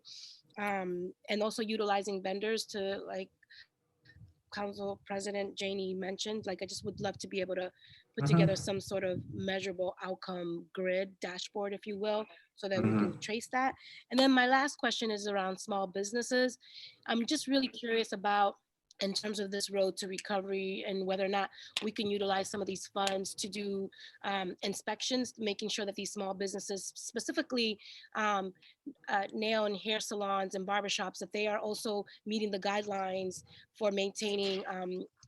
S11: and also utilizing vendors to, like Council President Janey mentioned, like I just would love to be able to put together some sort of measurable outcome grid dashboard, if you will, so that we can trace that. And then my last question is around small businesses. I'm just really curious about, in terms of this road to recovery, and whether or not we can utilize some of these funds to do inspections, making sure that these small businesses, specifically nail and hair salons and barbershops, that they are also meeting the guidelines for maintaining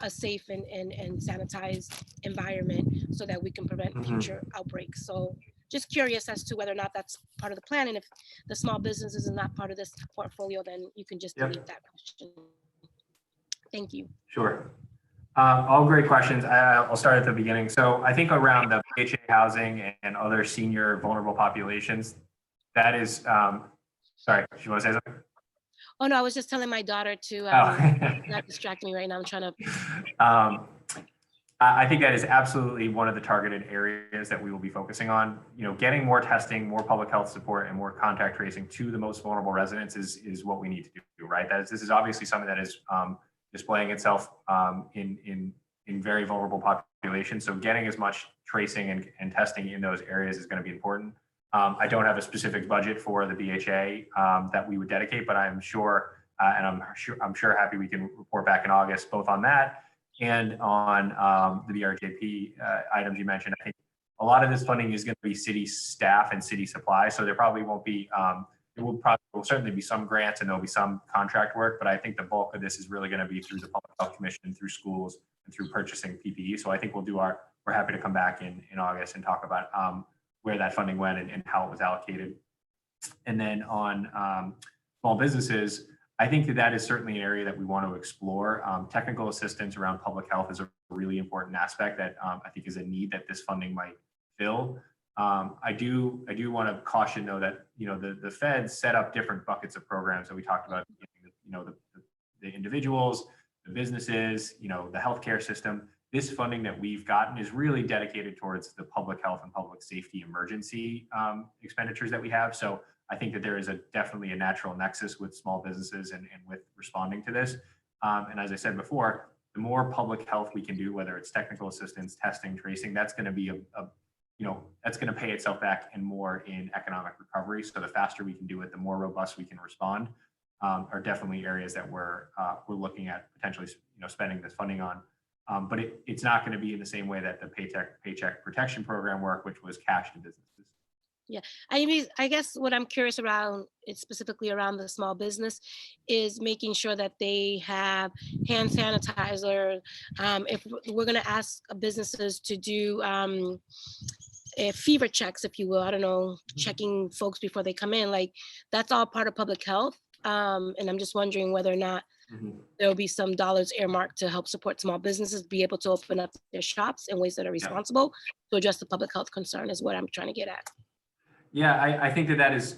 S11: a safe and sanitized environment, so that we can prevent future outbreaks. So just curious as to whether or not that's part of the plan, and if the small businesses is not part of this portfolio, then you can just delete that question. Thank you.
S5: Sure. All great questions. I'll start at the beginning. So I think around the BHA housing and other senior vulnerable populations, that is, sorry, you want to say something?
S11: Oh no, I was just telling my daughter to not distract me right now. I'm trying to.
S5: I think that is absolutely one of the targeted areas that we will be focusing on. Getting more testing, more public health support, and more contact tracing to the most vulnerable residents is what we need to do, right? This is obviously something that is displaying itself in very vulnerable populations. So getting as much tracing and testing in those areas is going to be important. I don't have a specific budget for the BHA that we would dedicate, but I'm sure, and I'm sure happy we can report back in August, both on that and on the BRJP items you mentioned. I think a lot of this funding is going to be city staff and city supply. So there probably won't be, there will certainly be some grants and there'll be some contract work, but I think the bulk of this is really going to be through the Public Health Commission, through schools, and through purchasing PPE. So I think we're happy to come back in August and talk about where that funding went and how it was allocated. And then on small businesses, I think that that is certainly an area that we want to explore. Technical assistance around public health is a really important aspect that I think is a need that this funding might fill. I do want to caution though that the feds set up different buckets of programs that we talked about. The individuals, the businesses, the healthcare system. This funding that we've gotten is really dedicated towards the public health and public safety emergency expenditures that we have. So I think that there is definitely a natural nexus with small businesses and with responding to this. And as I said before, the more public health we can do, whether it's technical assistance, testing, tracing, that's going to be that's going to pay itself back and more in economic recovery. So the faster we can do it, the more robust we can respond. Are definitely areas that we're looking at potentially spending this funding on. But it's not going to be in the same way that the Paycheck Protection Program work, which was cash to businesses.
S11: Yeah, I mean, I guess what I'm curious around, it's specifically around the small business, is making sure that they have hand sanitizer. If we're going to ask businesses to do fever checks, if you will, I don't know, checking folks before they come in, like that's all part of public health. And I'm just wondering whether or not there will be some dollars earmarked to help support small businesses be able to open up their shops in ways that are responsible to address the public health concern is what I'm trying to get at.
S5: Yeah, I think that is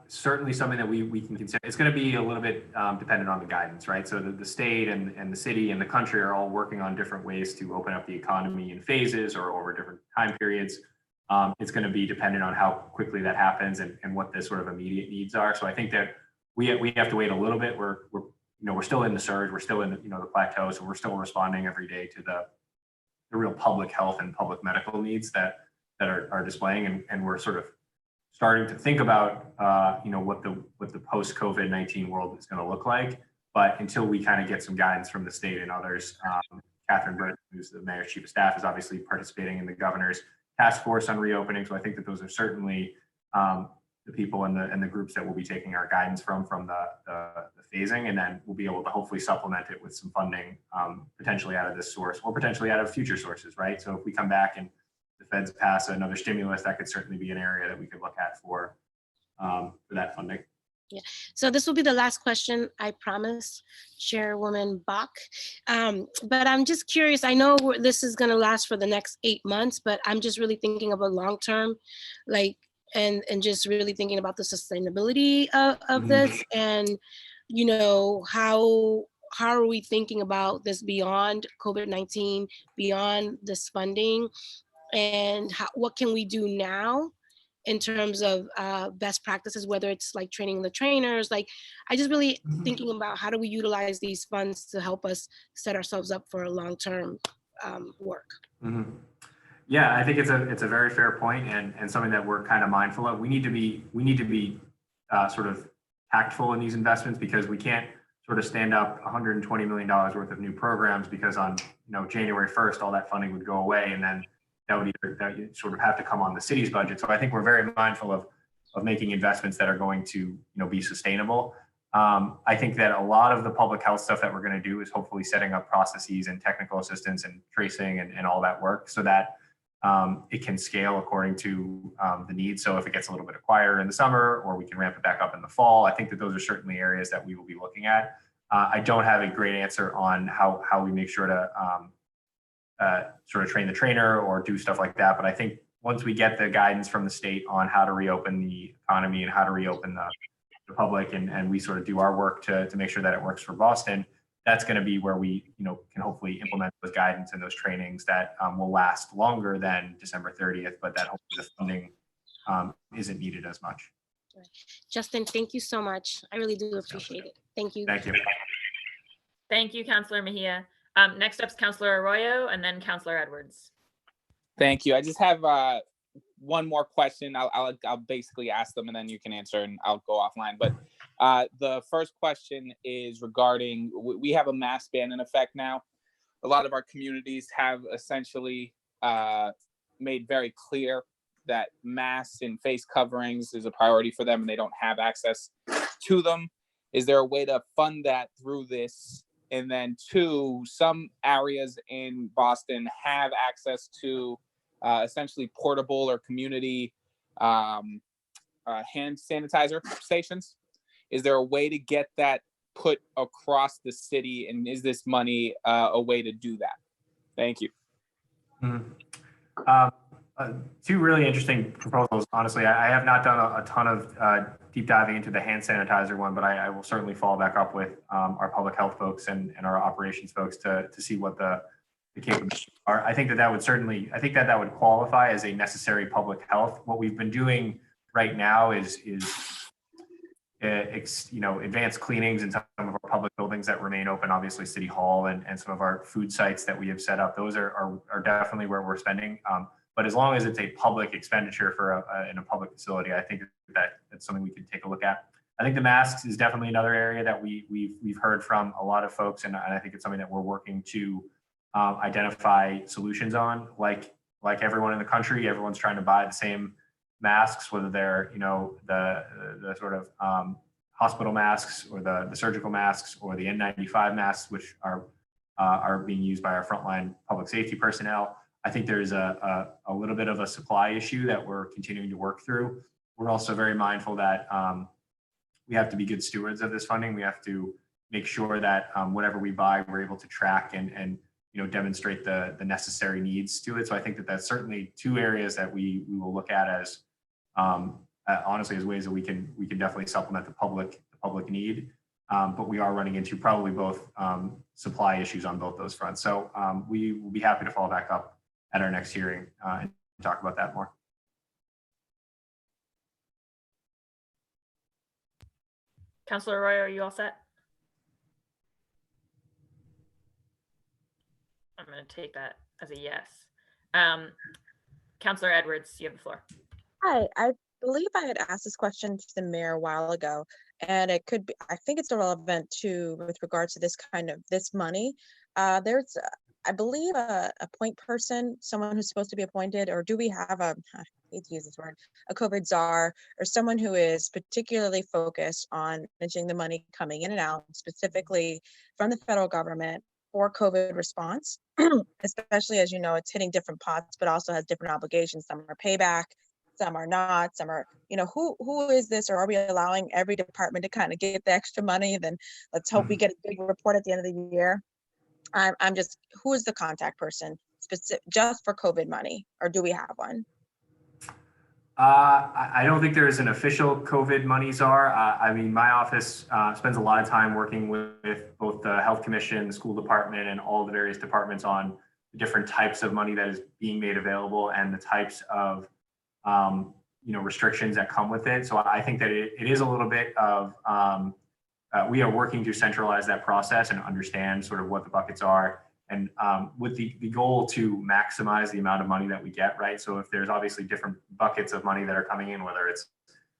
S5: certainly something that we can consider. It's going to be a little bit dependent on the guidance, right? So the state and the city and the country are all working on different ways to open up the economy in phases or over different time periods. It's going to be dependent on how quickly that happens and what the sort of immediate needs are. So I think that we have to wait a little bit. We're still in the surge. We're still in the plateau. So we're still responding every day to the real public health and public medical needs that are displaying, and we're sort of starting to think about what the post COVID-19 world is going to look like. But until we kind of get some guidance from the state and others, Catherine Burton, who's the mayor's chief of staff, is obviously participating in the governor's task force on reopening. So I think that those are certainly the people and the groups that we'll be taking our guidance from the phasing, and then we'll be able to hopefully supplement it with some funding potentially out of this source or potentially out of future sources, right? So if we come back and the feds pass another stimulus, that could certainly be an area that we could look at for that funding.
S11: Yeah, so this will be the last question, I promise, Chairwoman Bach. But I'm just curious, I know this is gonna last for the next 8 months, but I'm just really thinking of a long-term, like, and just really thinking about the sustainability of this, and how are we thinking about this beyond COVID-19, beyond this funding, and what can we do now in terms of best practices, whether it's like training the trainers, like I just really thinking about how do we utilize these funds to help us set ourselves up for a long-term work.
S5: Yeah, I think it's a very fair point and something that we're kind of mindful of. We need to be sort of tactful in these investments, because we can't sort of stand up $120 million worth of new programs because on January 1st all that funding would go away, and then that would sort of have to come on the city's budget. So I think we're very mindful of making investments that are going to be sustainable. I think that a lot of the public health stuff that we're going to do is hopefully setting up processes and technical assistance and tracing and all that work so that it can scale according to the needs. So if it gets a little bit quieter in the summer, or we can ramp it back up in the fall, I think that those are certainly areas that we will be looking at. I don't have a great answer on how we make sure to sort of train the trainer or do stuff like that. But I think once we get the guidance from the state on how to reopen the economy and how to reopen the public, and we sort of do our work to make sure that it works for Boston, that's going to be where we can hopefully implement those guidance and those trainings that will last longer than December 30th, but that hopefully the funding isn't needed as much.
S11: Justin, thank you so much. I really do appreciate it. Thank you.
S5: Thank you.
S1: Thank you, Councillor Mejia. Next up is Councillor Arroyo and then Councillor Edwards.
S8: Thank you. I just have one more question. I'll basically ask them and then you can answer and I'll go offline. But the first question is regarding, we have a mask ban in effect now. A lot of our communities have essentially made very clear that masks and face coverings is a priority for them and they don't have access to them. Is there a way to fund that through this? And then two, some areas in Boston have access to essentially portable or community hand sanitizer stations. Is there a way to get that put across the city? And is this money a way to do that? Thank you.
S5: Two really interesting proposals. Honestly, I have not done a ton of deep diving into the hand sanitizer one, but I will certainly follow back up with our public health folks and our operations folks to see what the capabilities are. I think that would certainly, I think that would qualify as a necessary public health. What we've been doing right now is advanced cleanings in some of our public buildings that remain open, obviously City Hall and some of our food sites that we have set up. Those are definitely where we're spending. But as long as it's a public expenditure for in a public facility, I think that's something we can take a look at. I think the masks is definitely another area that we've heard from a lot of folks, and I think it's something that we're working to identify solutions on. Like everyone in the country, everyone's trying to buy the same masks, whether they're the sort of hospital masks or the surgical masks or the N95 masks, which are being used by our frontline public safety personnel. I think there's a little bit of a supply issue that we're continuing to work through. We're also very mindful that we have to be good stewards of this funding. We have to make sure that whatever we buy, we're able to track and demonstrate the necessary needs to it. So I think that's certainly two areas that we will look at as honestly as ways that we can definitely supplement the public need. But we are running into probably both supply issues on both those fronts. So we will be happy to follow back up at our next hearing and talk about that more.
S1: Councilor Roy, are you all set? I'm going to take that as a yes. Councilor Edwards, you have the floor.
S13: Hi, I believe I had asked this question to the mayor a while ago, and it could be, I think it's relevant to with regards to this money. There's, I believe, a point person, someone who's supposed to be appointed, or do we have I hate to use this word, a COVID czar, or someone who is particularly focused on managing the money coming in and out, specifically from the federal government for COVID response, especially as you know, it's hitting different pots, but also has different obligations. Some are payback, some are not, some are, who is this, or are we allowing every department to kind of get the extra money? Then let's hope we get a big report at the end of the year. I'm just, who is the contact person specific just for COVID money, or do we have one?
S5: I don't think there is an official COVID money czar. I mean, my office spends a lot of time working with both the Health Commission, the school department, and all the various departments on the different types of money that is being made available and the types of restrictions that come with it. So I think that it is a little bit of we are working to centralize that process and understand sort of what the buckets are, and with the goal to maximize the amount of money that we get, right? So if there's obviously different buckets of money that are coming in, whether it's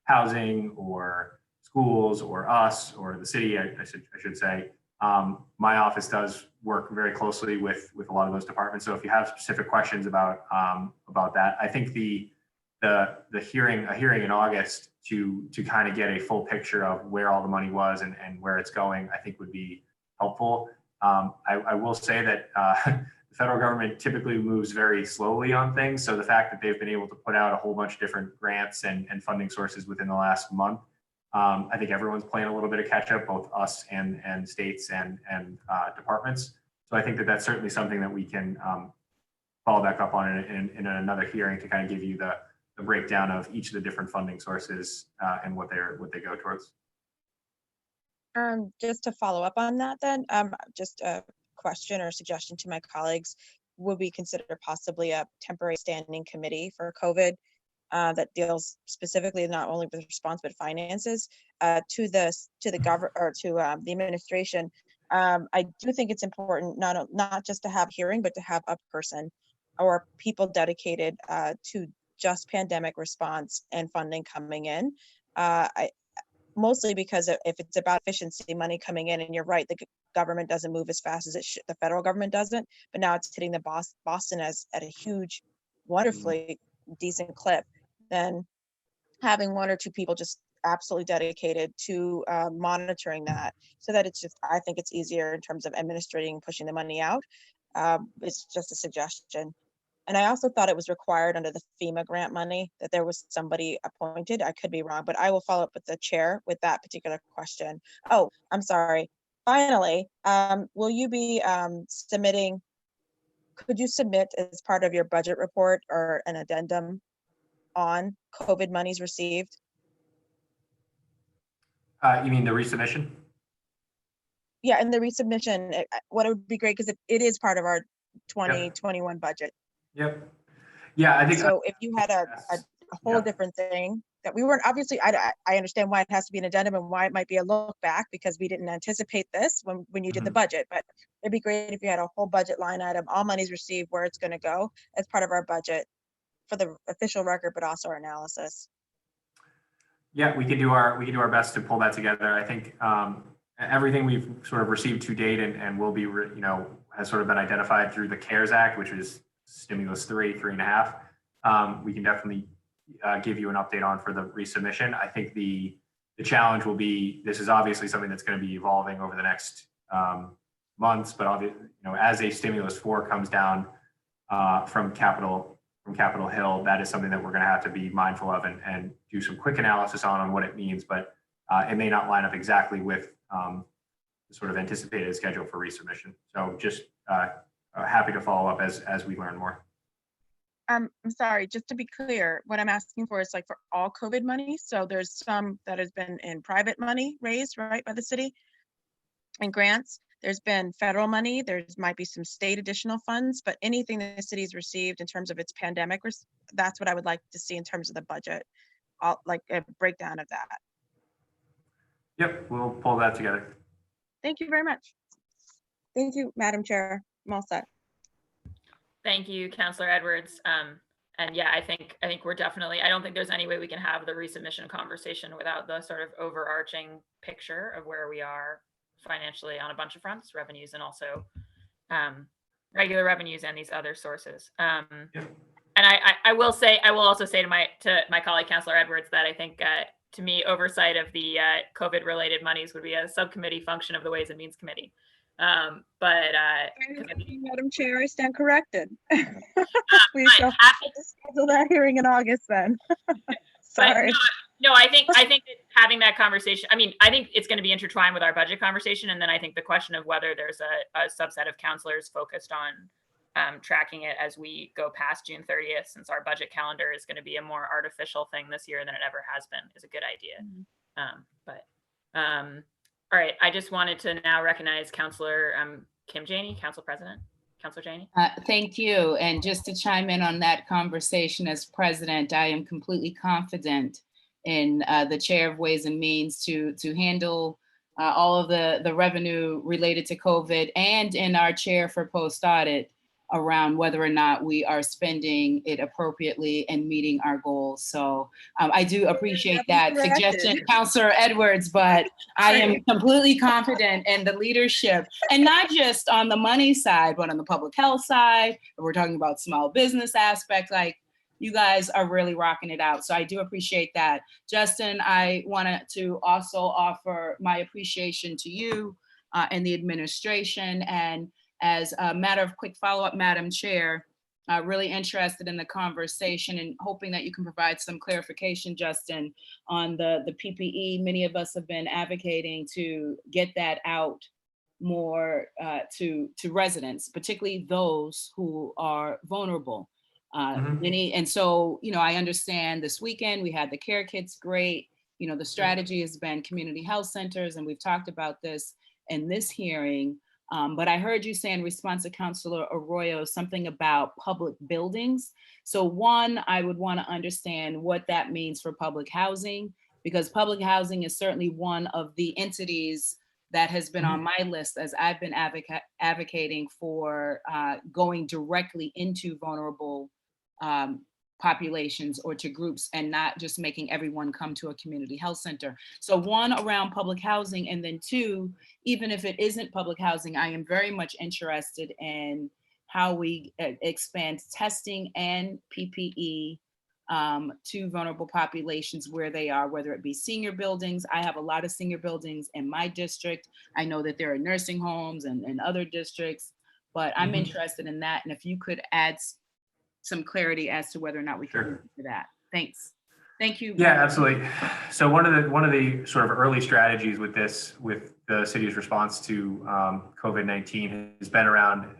S5: housing or schools or us or the city, I should say, my office does work very closely with a lot of those departments. So if you have specific questions about that, I think a hearing in August to kind of get a full picture of where all the money was and where it's going, I think would be helpful. I will say that the federal government typically moves very slowly on things. So the fact that they've been able to put out a whole bunch of different grants and funding sources within the last month, I think everyone's playing a little bit of catch up, both us and states and departments. So I think that's certainly something that we can follow back up on in another hearing to kind of give you the breakdown of each of the different funding sources and what they go towards.
S13: Just to follow up on that then, just a question or suggestion to my colleagues, would we consider possibly a temporary standing committee for COVID that deals specifically not only with response but finances to the government or to the administration? I do think it's important not just to have hearing, but to have a person or people dedicated to just pandemic response and funding coming in. Mostly because if it's about efficiency, money coming in, and you're right, the government doesn't move as fast as it should, the federal government doesn't, but now it's hitting the Boston at a huge, wonderfully decent clip, then having one or two people just absolutely dedicated to monitoring that, so that it's just, I think it's easier in terms of administrating, pushing the money out. It's just a suggestion. And I also thought it was required under the FEMA grant money that there was somebody appointed. I could be wrong, but I will follow up with the chair with that particular question. Oh, I'm sorry. Finally, will you be submitting, could you submit as part of your budget report or an addendum on COVID monies received?
S5: You mean the resubmission?
S13: Yeah, and the resubmission, what it would be great, because it is part of our 2021 budget.
S5: Yep. Yeah, I think.
S13: So if you had a whole
S5: Yeah.
S13: different thing that we weren't, obviously, I understand why it has to be an addendum and why it might be a look back, because we didn't anticipate this when you did the budget, but it'd be great if you had a whole budget line item, all monies received, where it's gonna go as part of our budget for the official record, but also our analysis.
S5: Yeah, we can do our best to pull that together. I think everything we've sort of received to date and will be, has sort of been identified through the CARES Act, which is stimulus 3.5. We can definitely give you an update on for the resubmission. I think the challenge will be, this is obviously something that's going to be evolving over the next months, but obviously, as a stimulus 4 comes down from Capitol Hill, that is something that we're going to have to be mindful of and do some quick analysis on what it means, but it may not line up exactly with the sort of anticipated schedule for resubmission. So just happy to follow up as we learn more.
S13: I'm sorry, just to be clear, what I'm asking for is like for all COVID money. So there's some that has been in private money raised, right, by the city and grants. There's been federal money. There's might be some state additional funds, but anything that the city's received in terms of its pandemic, that's what I would like to see in terms of the budget, like a breakdown of that.
S5: Yep, we'll pull that together.
S13: Thank you very much. Thank you, Madam Chair. I'm all set.
S1: Thank you, Councillor Edwards. And yeah, I think we're definitely, I don't think there's any way we can have the resubmission conversation without the sort of overarching picture of where we are financially on a bunch of fronts, revenues, and also regular revenues and these other sources. And I will also say to my colleague, Councillor Edwards, that I think to me, oversight of the COVID related monies would be a subcommittee function of the Ways and Means Committee. Madam
S13: Chair, I stand corrected. We shall schedule that hearing in August then. Sorry.
S1: No, I think that having that conversation, I think it's going to be intertwined with our budget conversation. And then I think the question of whether there's a subset of councilors focused on tracking it as we go past June 30th, since our budget calendar is going to be a more artificial thing this year than it ever has been, is a good idea. All right, I just wanted to now recognize Councillor Kim Janey, Council President. Councillor Janey.
S14: Thank you. And just to chime in on that conversation as president, I am completely confident in the chair of Ways and Means to handle all of the revenue related to COVID, and in our chair for post audit around whether or not we are spending it appropriately and meeting our goals. So I do appreciate that suggestion, Councillor Edwards, but I am completely confident in the leadership, and not just on the money side, but on the public health side. If we're talking about small business aspects, like, you guys are really rocking it out. So I do appreciate that. Justin, I wanted to also offer my appreciation to you and the administration. And as a matter of quick follow-up, Madam Chair, really interested in the conversation and hoping that you can provide some clarification, Justin, on the PPE. Many of us have been advocating to get that out more to residents, particularly those who are vulnerable. And so, I understand this weekend we had the care kits, great. The strategy has been community health centers, and we've talked about this in this hearing. But I heard you say in response to Councillor Arroyo something about public buildings. So one, I would want to understand what that means for public housing, because public housing is certainly one of the entities that has been on my list as I've been advocating for going directly into vulnerable populations or to groups, and not just making everyone come to a community health center. So one, around public housing, and then two, even if it isn't public housing, I am very much interested in how we expand testing and PPE to vulnerable populations where they are, whether it be senior buildings. I have a lot of senior buildings in my district. I know that there are nursing homes and other districts, but I'm interested in that. And if you could add some clarity as to whether or not we can
S5: Sure.
S14: move to that. Thanks. Thank you.
S5: Yeah, absolutely. So one of the sort of early strategies with the city's response to COVID-19 has been around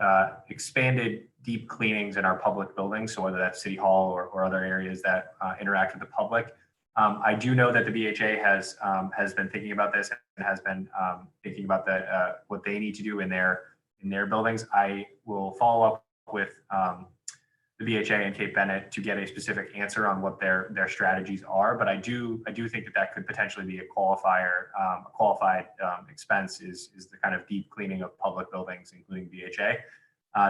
S5: expanded deep cleanings in our public buildings. So whether that's City Hall or other areas that interact with the public. I do know that the BHA has been thinking about this and has been thinking about what they need to do in their buildings. I will follow up with the BHA and Kate Bennett to get a specific answer on what their strategies are. But I do think that could potentially be a qualified expense is the kind of deep cleaning of public buildings, including BHA,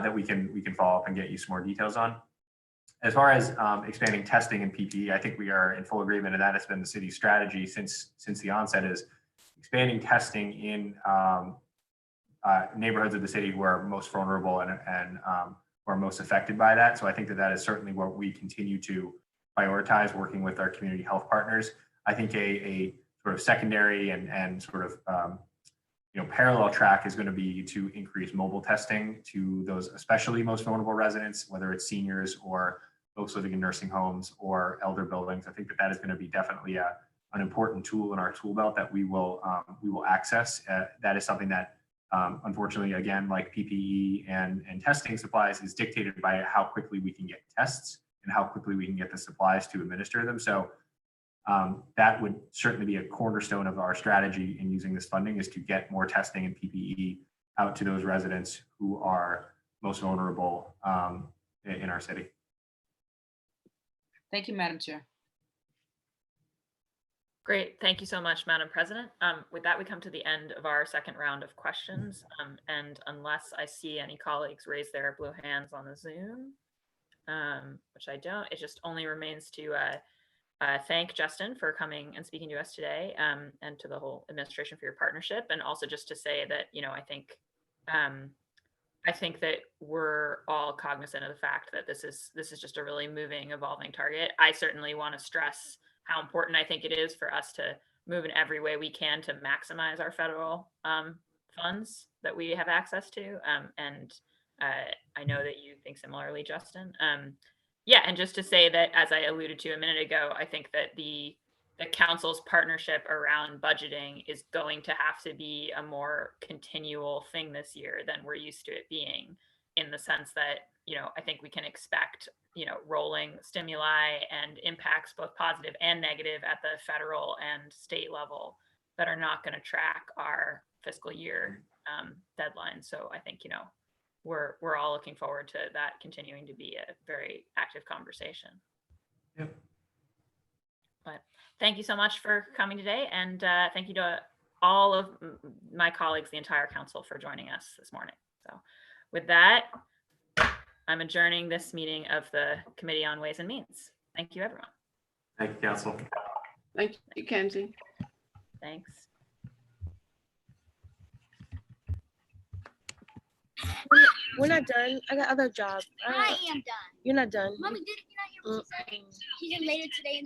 S5: that we can follow up and get you some more details on. As far as expanding testing and PPE, I think we are in full agreement, and that has been the city's strategy since the onset, is expanding testing in neighborhoods of the city who are most vulnerable and who are most affected by that. So I think that is certainly what we continue to prioritize, working with our community health partners. I think a sort of secondary and sort of parallel track is going to be to increase mobile testing to those especially most vulnerable residents, whether it's seniors or folks living in nursing homes or elder buildings. I think that is going to be definitely an important tool in our tool belt that we will access. That is something that unfortunately, again, like PPE and testing supplies, is dictated by how quickly we can get tests and how quickly we can get the supplies to administer them. So that would certainly be a cornerstone of our strategy in using this funding, is to get more testing and PPE out to those residents who are most vulnerable in our city.
S14: Thank you, Madam Chair.
S1: Great. Thank you so much, Madam President. With that, we come to the end of our second round of questions. And unless I see any colleagues raise their blue hands on the Zoom, which I don't, it just only remains to thank Justin for coming and speaking to us today, and to the whole administration for your partnership. And also just to say that, I think that we're all cognizant of the fact that this is just a really moving, evolving target. I certainly want to stress how important I think it is for us to move in every way we can to maximize our federal funds that we have access to. And I know that you think similarly, Justin. Yeah, and just to say that, as I alluded to a minute ago, I think that the council's partnership around budgeting is going to have to be a more continual thing this year than we're used to it being, in the sense that, I think we can expect, rolling stimuli and impacts, both positive and negative, at the federal and state level that are not going to track our fiscal year deadline. So I think, we're all looking forward to that continuing to be a very active conversation.
S5: Yep.
S1: But thank you so much for coming today. And thank you to all of my colleagues, the entire council, for joining us this morning. So with that, I'm adjourning this meeting of the Committee on Ways and Means. Thank you, everyone.
S5: Thank you, Council.
S4: Thank you, Kenzie.
S1: Thanks.
S11: We're not done. I got other jobs.
S15: I am done.
S11: You're not done.
S15: Mommy, did you not hear what she said? She's in later today and